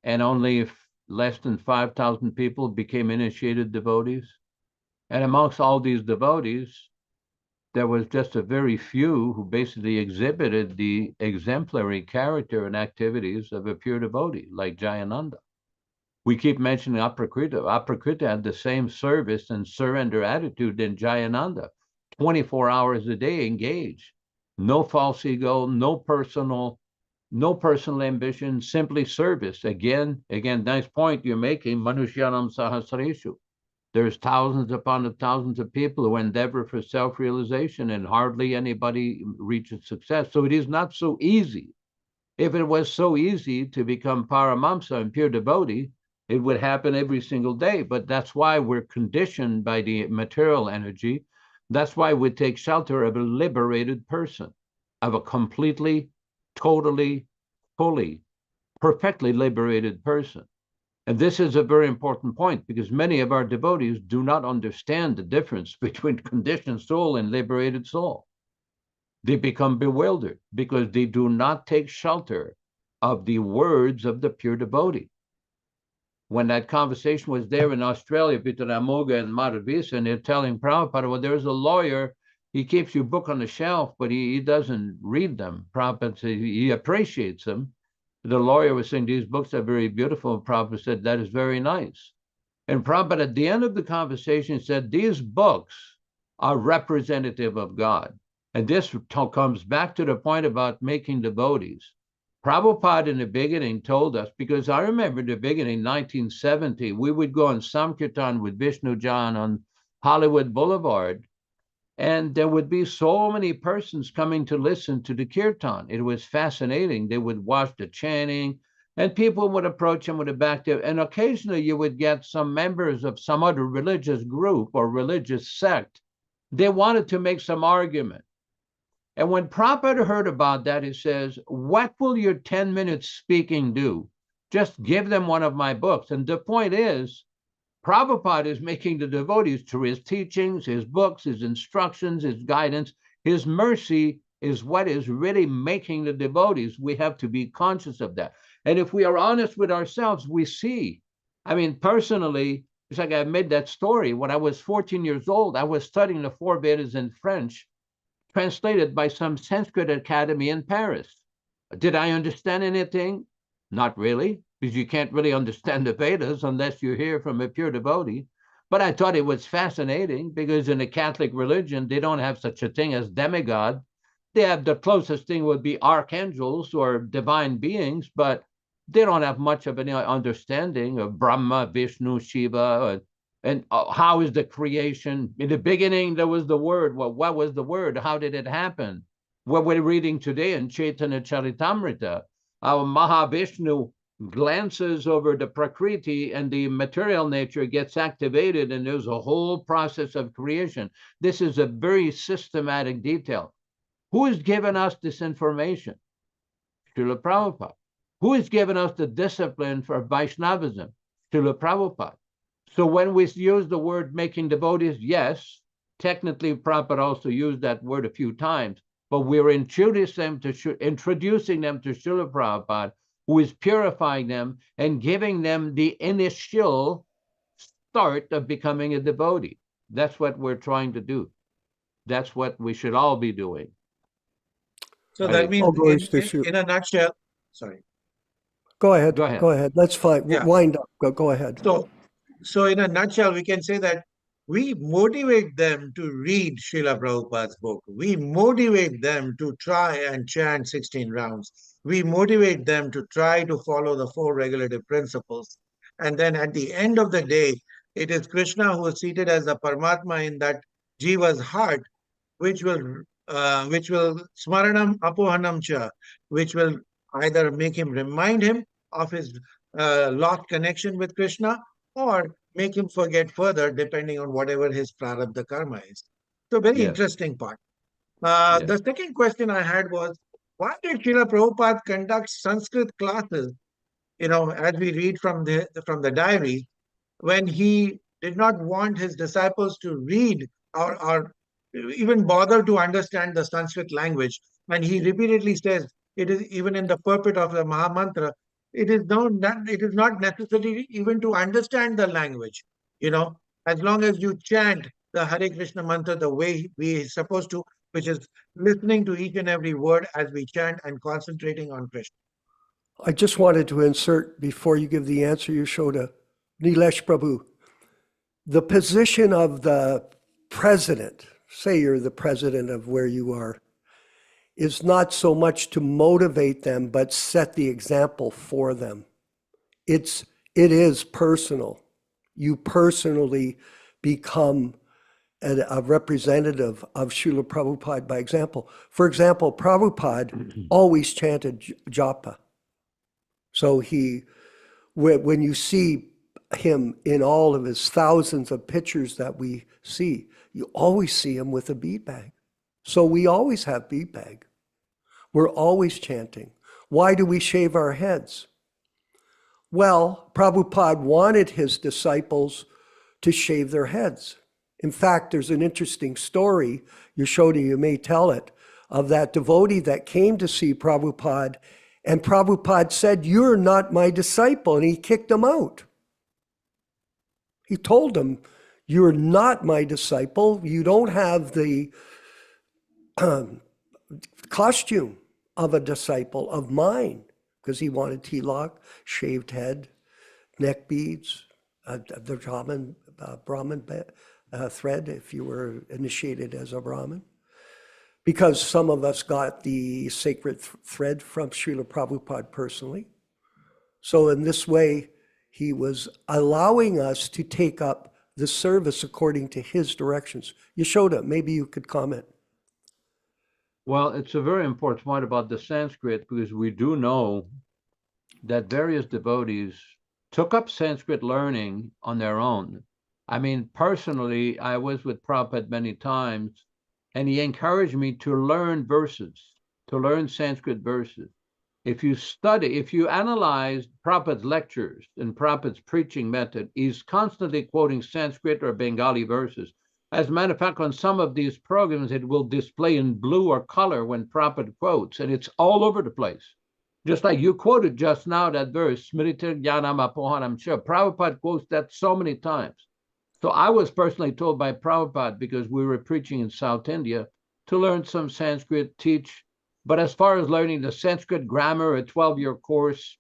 C: and only less than 5,000 people became initiated devotees. And amongst all these devotees, there was just a very few who basically exhibited the exemplary character and activities of a pure devotee, like Jayananda. We keep mentioning Aprakrita. Aprakrita had the same service and surrender attitude than Jayananda. 24 hours a day engaged. No false ego, no personal ambition, simply service. Again, nice point you're making, Manushyanam Sahasreshu. There's thousands upon thousands of people who endeavor for self-realization, and hardly anybody reaches success. So it is not so easy. If it was so easy to become Paramamsa and pure devotee, it would happen every single day. But that's why we're conditioned by the material energy. That's why we take shelter of a liberated person, of a completely, totally, fully, perfectly liberated person. And this is a very important point, because many of our devotees do not understand the difference between conditioned soul and liberated soul. They become bewildered because they do not take shelter of the words of the pure devotee. When that conversation was there in Australia between Amoga and Madhavisa, and they're telling Prabhupada, well, there's a lawyer, he keeps your book on the shelf, but he doesn't read them. Prabhupada said he appreciates them. The lawyer was saying, these books are very beautiful. And Prabhupada said, that is very nice. And Prabhupada, at the end of the conversation, said, these books are representative of God. And this comes back to the point about making devotees. Prabhupada in the beginning told us, because I remember in the beginning, 1970, we would go on Sankirtan with Vishnu Jan on Hollywood Boulevard, and there would be so many persons coming to listen to the kirtan. It was fascinating. They would watch the chanting, and people would approach them with a back there. And occasionally you would get some members of some other religious group or religious sect. They wanted to make some argument. And when Prabhupada heard about that, he says, what will your 10 minutes speaking do? Just give them one of my books. And the point is, Prabhupada is making the devotees, through his teachings, his books, his instructions, his guidance, his mercy is what is really making the devotees. We have to be conscious of that. And if we are honest with ourselves, we see. I mean, personally, it's like I made that story. When I was 14 years old, I was studying the four Vedas in French, translated by some Sanskrit academy in Paris. Did I understand anything? Not really. because you can't really understand the Vedas unless you hear from a pure devotee. But I thought it was fascinating because in the Catholic religion, they don't have such a thing as demigod. They have the closest thing would be archangels or divine beings, but they don't have much of any understanding of Brahma, Vishnu, Shiva, and how is the creation. In the beginning, there was the word. Well, what was the word? How did it happen? What we're reading today in Caitanya-caritāmṛta, our Mahavishnu glances over the Prakriti and the material nature gets activated, and there's a whole process of creation. This is a very systematic detail. Who has given us this information? Srila Prabhupada. Who has given us the discipline for Vaishnavism? Srila Prabhupada. So when we use the word making devotees, yes, technically Prabhupada also used that word a few times, but we're introducing them to Srila Prabhupada, who is purifying them and giving them the initial start of becoming a devotee. That's what we're trying to do. That's what we should all be doing.
D: So that means in a nutshell, sorry.
B: Go ahead.
C: Go ahead.
B: Go ahead. That's fine.
D: Yeah.
B: Wind up. Go ahead.
D: So in a nutshell, we can say that we motivate them to read Srila Prabhupada's book. We motivate them to try and chant 16 rounds. We motivate them to try to follow the 4 regulative principles. And then at the end of the day, it is Krishna who is seated as the Paramatma in that Jiva's heart, which will smaranam apohanam cha, which will either make him remind him of his lost connection with Krishna, or make him forget further, depending on whatever his prarabdha karma is. So very interesting part. The second question I had was, why did Srila Prabhupada conduct Sanskrit classes, as we read from the diary, when he did not want his disciples to read or even bother to understand the Sanskrit language? And he repeatedly says, it is even in the purport of the Mahamantra, it is not necessary even to understand the language, as long as you chant the Hare Krishna mantra the way we are supposed to, which is listening to each and every word as we chant and concentrating on Krishna.
B: I just wanted to insert, before you give the answer, Yaśodā, Nilesh Prabhu, the position of the president, say you're the president of where you are, is not so much to motivate them, but set the example for them. It is personal. You personally become a representative of Srila Prabhupada by example. For example, Prabhupada always chanted japa. So when you see him in all of his thousands of pictures that we see, you always see him with a bead bag. So we always have bead bag. We're always chanting. Why do we shave our heads? Well, Prabhupada wanted his disciples to shave their heads. In fact, there's an interesting story, Yaśodā, you may tell it, of that devotee that came to see Prabhupada, and Prabhupada said, "You're not my disciple," and he kicked him out. He told him, "You're not my disciple. You don't have the costume of a disciple of mine," because he wanted tilak, shaved head, neck beads, the Brahmin thread if you were initiated as a Brahmin. Because some of us got the sacred thread from Srila Prabhupada personally. So in this way, he was allowing us to take up the service according to his directions. Yaśodā, maybe you could comment.
C: Well, it's a very important point about the Sanskrit, because we do know that various devotees took up Sanskrit learning on their own. I mean, personally, I was with Prabhupada many times, and he encouraged me to learn verses, to learn Sanskrit verses. If you analyze Prabhupada's lectures and Prabhupada's preaching method, he's constantly quoting Sanskrit or Bengali verses. As a matter of fact, on some of these programs, it will display in blue or color when Prabhupada quotes, and it's all over the place. Just like you quoted just now, that verse, Smriti Jnanam Apohanam Cha. Prabhupada quotes that so many times. So I was personally told by Prabhupada, because we were preaching in South India, to learn some Sanskrit, teach. But as far as learning the Sanskrit grammar, a 12-year course,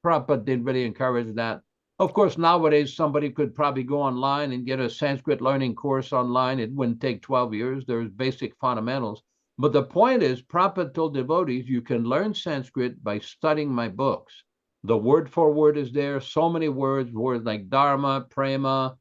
C: Prabhupada didn't really encourage that. Of course, nowadays, somebody could probably go online and get a Sanskrit learning course online. It wouldn't take 12 years. There's basic fundamentals. But the point is, Prabhupada told devotees, you can learn Sanskrit by studying my books. The word for word is there. So many words like Dharma, Prema,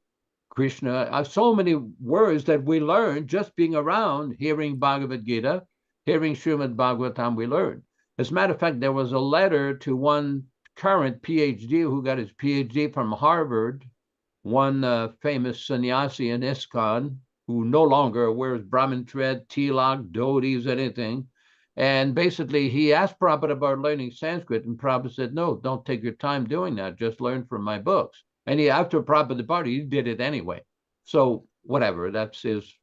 C: Krishna, so many words that we learn just being around, hearing Bhagavad Gita, hearing Srimad Bhagavatam, we learn. As a matter of fact, there was a letter to one current PhD who got his PhD from Harvard, one famous sannyasi in ISKCON, who no longer wears Brahmin thread, tilak, dhotis, anything. And basically, he asked Prabhupada about learning Sanskrit, and Prabhupada said, no, don't take your time doing that. Just learn from my books. And after Prabhupada departed, he did it anyway. So whatever, that's his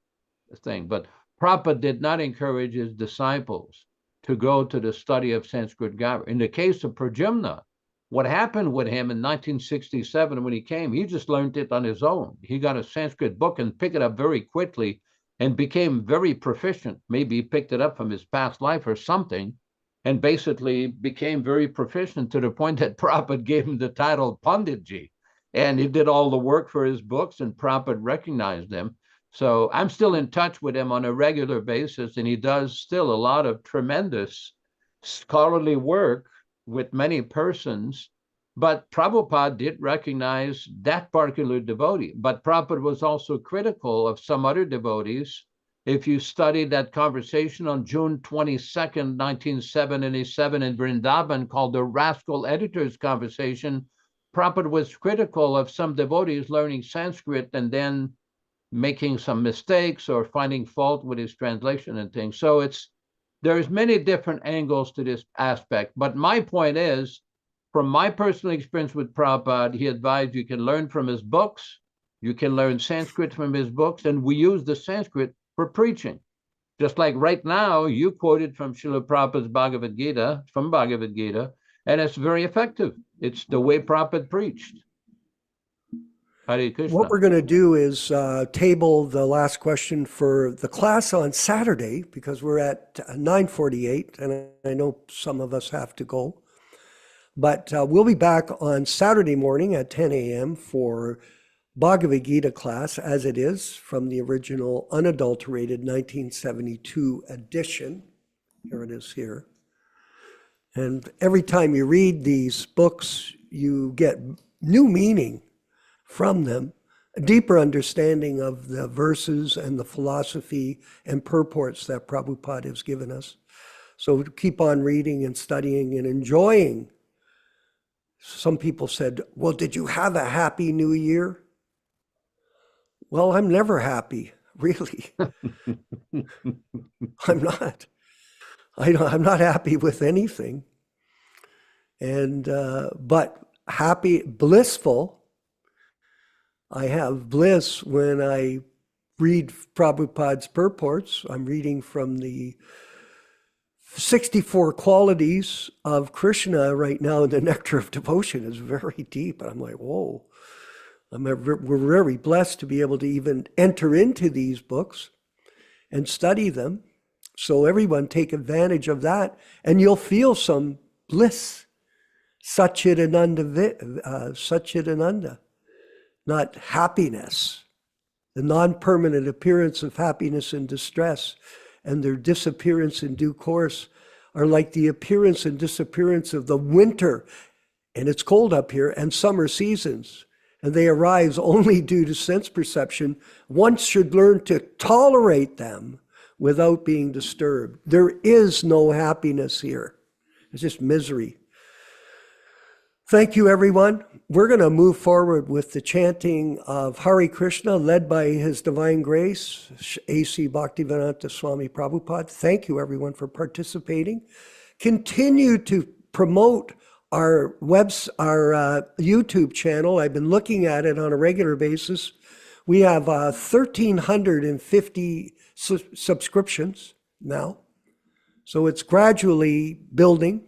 C: thing. But Prabhupada did not encourage his disciples to go to the study of Sanskrit grammar. In the case of Pradyumna, what happened with him in 1967 when he came, he just learned it on his own. He got a Sanskrit book and picked it up very quickly and became very proficient. Maybe he picked it up from his past life or something, and basically became very proficient to the point that Prabhupada gave him the title Panditji. And he did all the work for his books, and Prabhupada recognized him. So I'm still in touch with him on a regular basis, and he does still a lot of tremendous scholarly work with many persons. But Prabhupada did recognize that particular devotee. But Prabhupada was also critical of some other devotees. If you study that conversation on June 22nd, 1977 in Vrindavan called the Rascal Editor's Conversation, Prabhupada was critical of some devotees learning Sanskrit and then making some mistakes or finding fault with his translation and things. So there's many different angles to this aspect. But my point is, from my personal experience with Prabhupada, he advised you can learn from his books, you can learn Sanskrit from his books, and we use the Sanskrit for preaching. Just like right now, you quoted from Srila Prabhupada's Bhagavad Gita, from Bhagavad Gita, and it's very effective. It's the way Prabhupada preached. Hare Krishna.
B: What we're going to do is table the last question for the class on Saturday, because we're at 9:48, and I know some of us have to go. But we'll be back on Saturday morning at 10 a.m. for Bhagavad Gita class, as it is, from the original unadulterated 1972 edition. Here it is here. And every time you read these books, you get new meaning from them, a deeper understanding of the verses and the philosophy and purports that Prabhupada has given us. So keep on reading and studying and enjoying. Some people said, well, did you have a happy new year? Well, I'm never happy, really. I'm not. I'm not happy with anything. And, but happy, blissful. I have bliss when I read Prabhupada's purports. I'm reading from the 64 qualities of Krishna right now. The nectar of devotion is very deep. I'm like, whoa. We're very blessed to be able to even enter into these books and study them. So everyone take advantage of that, and you'll feel some bliss. Satchidananda, not happiness. The non-permanent appearance of happiness and distress and their disappearance in due course are like the appearance and disappearance of the winter, and it's cold up here, and summer seasons. And they arise only due to sense perception. One should learn to tolerate them without being disturbed. There is no happiness here. It's just misery. Thank you, everyone. We're going to move forward with the chanting of Hare Krishna, led by His Divine Grace A.C. Bhaktivedanta Swami Prabhupāda. Thank you, everyone, for participating. Continue to promote our YouTube channel. I've been looking at it on a regular basis. We have 1,350 subscriptions now. So it's gradually building.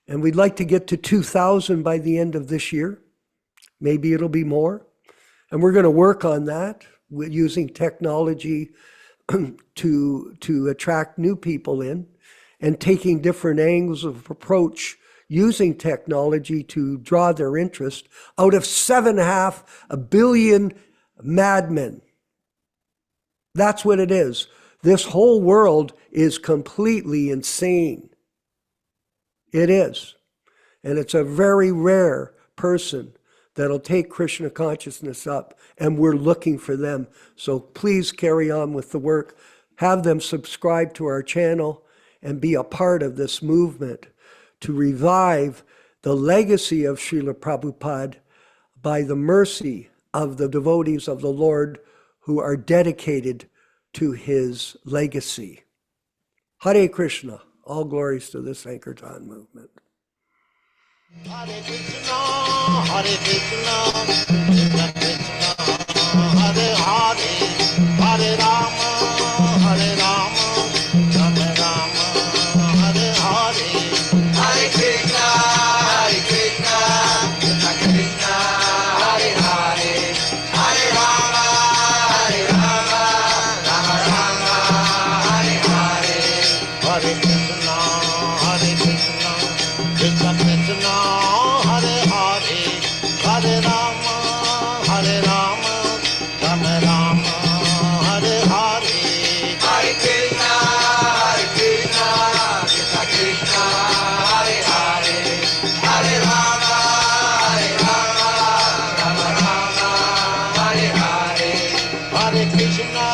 B: And we'd like to get to 2,000 by the end of this year. Maybe it'll be more. And we're going to work on that with using technology to attract new people in, and taking different angles of approach using technology to draw their interest out of 7.5 billion madmen. That's what it is. This whole world is completely insane. It is. And it's a very rare person that'll take Krishna consciousness up, and we're looking for them. So please carry on with the work. Have them subscribe to our channel and be a part of this movement to revive the legacy of Srila Prabhupada by the mercy of the devotees of the Lord who are dedicated to his legacy. Hare Krishna. All glories to the Sankirtan movement.
A: Hare Krishna, Hare Krishna, Krishna Krishna, Hare Hare, Hare Rama, Hare Rama, Rama Rama, Hare Hare. Hare Krishna, Hare Krishna, Krishna Krishna, Hare Hare, Hare Rama, Hare Rama, Rama Rama, Hare Hare. Hare Krishna, Hare Krishna, Krishna Krishna, Hare Hare, Hare Rama, Hare Rama, Rama Rama, Hare Hare. Hare Krishna, Hare Krishna, Krishna Krishna, Hare Hare, Hare Rama, Hare Rama, Rama Rama, Hare Hare. Hare Krishna,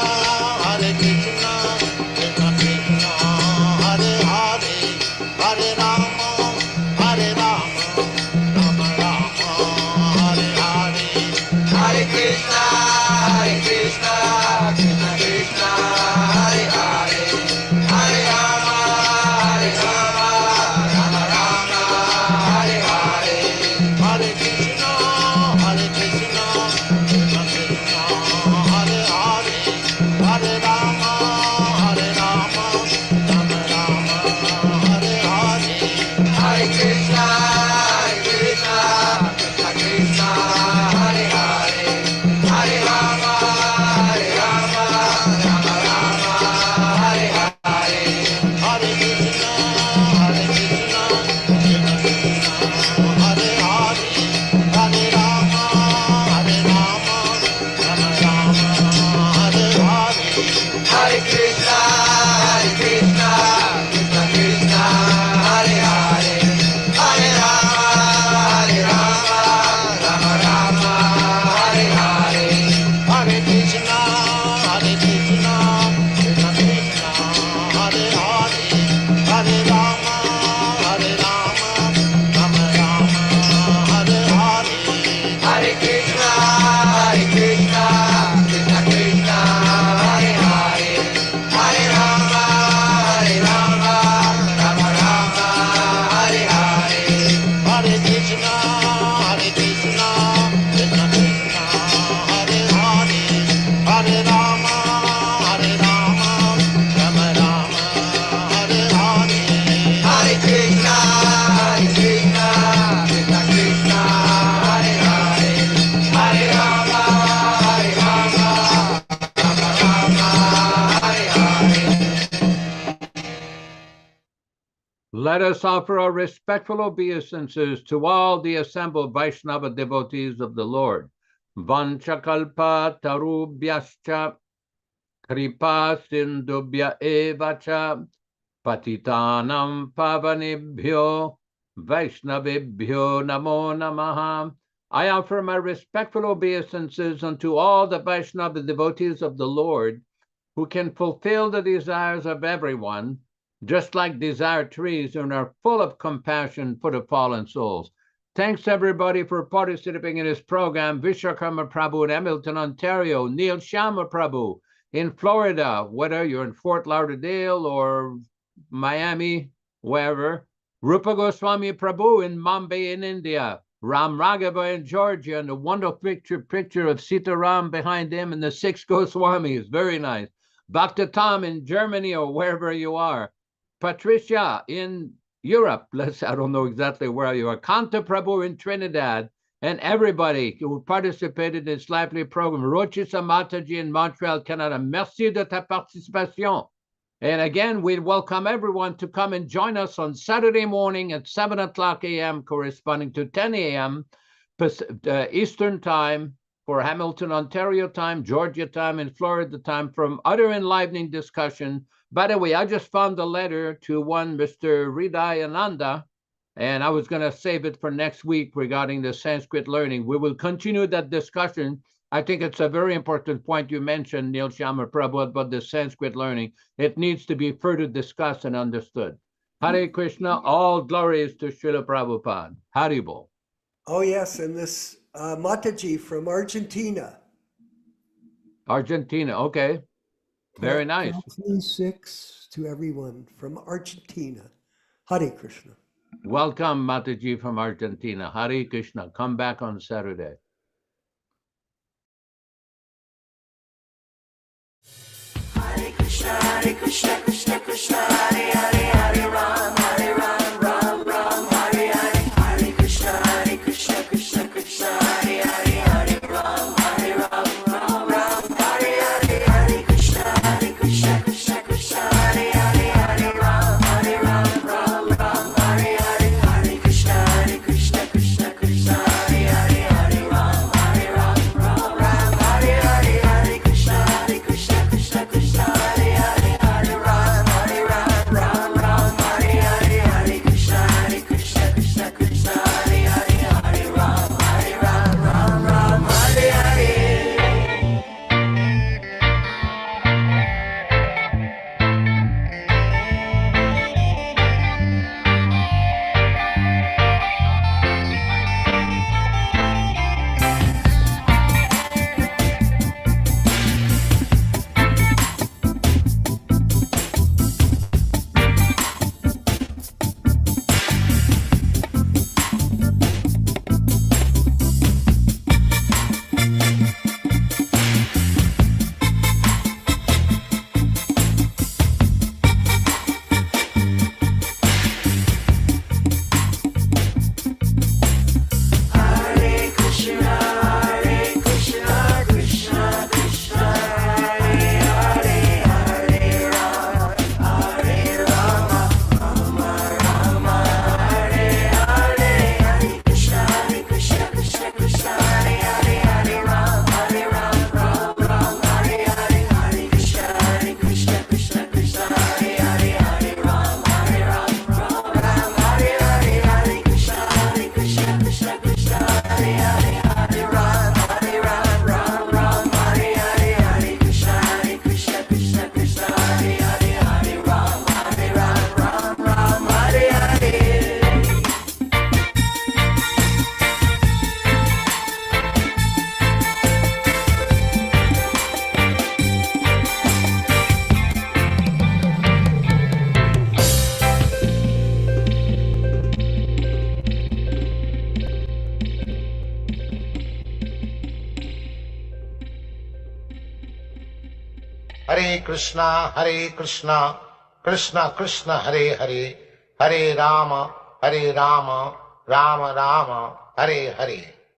A: Hare Krishna, Krishna Krishna, Hare Hare, Hare Rama, Hare Rama, Rama Rama, Hare Hare. Hare Krishna, Hare Krishna, Krishna Krishna, Hare Hare, Hare Rama, Hare Rama, Rama Rama, Hare Hare. Hare Krishna, Hare Krishna, Krishna Krishna, Hare Hare, Hare Rama, Hare Rama, Rama Rama, Hare Hare. Hare Krishna, Hare Krishna, Krishna Krishna, Hare Hare, Hare Rama, Hare Rama, Rama Rama, Hare Hare. Hare Krishna, Hare Krishna, Krishna Krishna, Hare Hare, Hare Rama, Hare Rama, Rama Rama, Hare Hare. Hare Krishna, Hare Krishna, Krishna Krishna, Hare Hare, Hare Rama, Hare Rama, Rama Rama, Hare Hare. Hare Krishna, Hare Krishna, Krishna Krishna, Hare Hare, Hare Rama, Hare Rama, Rama Rama, Hare Hare. Hare Krishna, Hare Krishna, Krishna Krishna, Hare Hare, Hare Rama, Hare Rama, Rama Rama, Hare Hare. Hare Krishna, Hare Krishna, Krishna Krishna, Hare Hare, Hare Rama, Hare Rama, Rama Rama, Hare Hare. Hare Krishna, Hare Krishna, Krishna Krishna, Hare Hare, Hare Rama, Hare Rama, Rama Rama, Hare Hare.
C: Let us offer our respectful obeisances to all the assembled Vaishnava devotees of the Lord. Vanchakalpa tarubhyascha kripa sindubhya evacha patitanam pavanebhyo Vaishnavebhyo namo namaha. I offer my respectful obeisances unto all the Vaishnava devotees of the Lord who can fulfill the desires of everyone, just like desire trees, and are full of compassion for the fallen souls. Thanks everybody for participating in this program. Vishwakarma Prabhu in Hamilton, Ontario, Neil Sharma Prabhu in Florida, whether you're in Fort Lauderdale or Miami, wherever. Rupa Goswami Prabhu in Mumbai in India, Ram Raghava in Georgia, and the wonderful picture of Sita Ram behind him and the 6 Goswamis, very nice. Bhakta Tom in Germany or wherever you are. Patricia in Europe, I don't know exactly where you are. Kanta Prabhu in Trinidad, and everybody who participated in this lively program. Rochisa Mataji in Montreal, Canada. Merci de ta participation. And again, we welcome everyone to come and join us on Saturday morning at 7 o'clock a.m., corresponding to 10 a.m. Eastern Time for Hamilton, Ontario time, Georgia time, and Florida time from other enlivening discussion. By the way, I just found a letter to one Mr. Nityānanda, and I was going to save it for next week regarding the Sanskrit learning. We will continue that discussion. I think it's a very important point you mentioned, Neil Shyama Prabhu, about the Sanskrit learning. It needs to be further discussed and understood. Hare Krishna, all glories to Srila Prabhupada. Haribol.
B: Oh, yes, and this Mataji from Argentina.
C: Argentina, okay. Very nice.
B: 26 to everyone from Argentina. Hare Krishna.
C: Welcome, Mataji from Argentina. Hare Krishna. Come back on Saturday.
E: Hare Krishna, Krishna Krishna, Hare Hare, Hare Ram, Ram Ram, Hare Hare. Hare Krishna, Krishna Krishna, Hare Hare, Hare Ram, Ram Hare Hare. Hare Krishna, Krishna Krishna, Hare Hare, Hare Ram, Ram Hare Hare. Hare Krishna, Krishna Krishna, Hare Hare, Hare Ram, Ram Hare Hare. Hare Krishna, Krishna Krishna, Hare Hare, Hare Ram, Ram Hare Hare. Hare Krishna, Krishna Krishna, Hare Hare, Hare Ram, Ram Hare Hare. Hare Krishna, Krishna Krishna, Hare Hare, Hare Rama, Rama Hare Hare. Hare Krishna, Krishna Hare Hare, Hare Ram, Ram Hare Hare. Hare Krishna, Krishna Hare Hare, Hare Ram, Ram Hare Hare. Hare Krishna, Krishna Hare Hare, Hare Ram, Ram Hare Hare. Hare Krishna, Krishna Hare Hare, Hare Ram, Ram Hare Hare.
A: Hare Krishna, Krishna Krishna, Hare Hare, Hare Rama, Rama Rama, Hare Hare.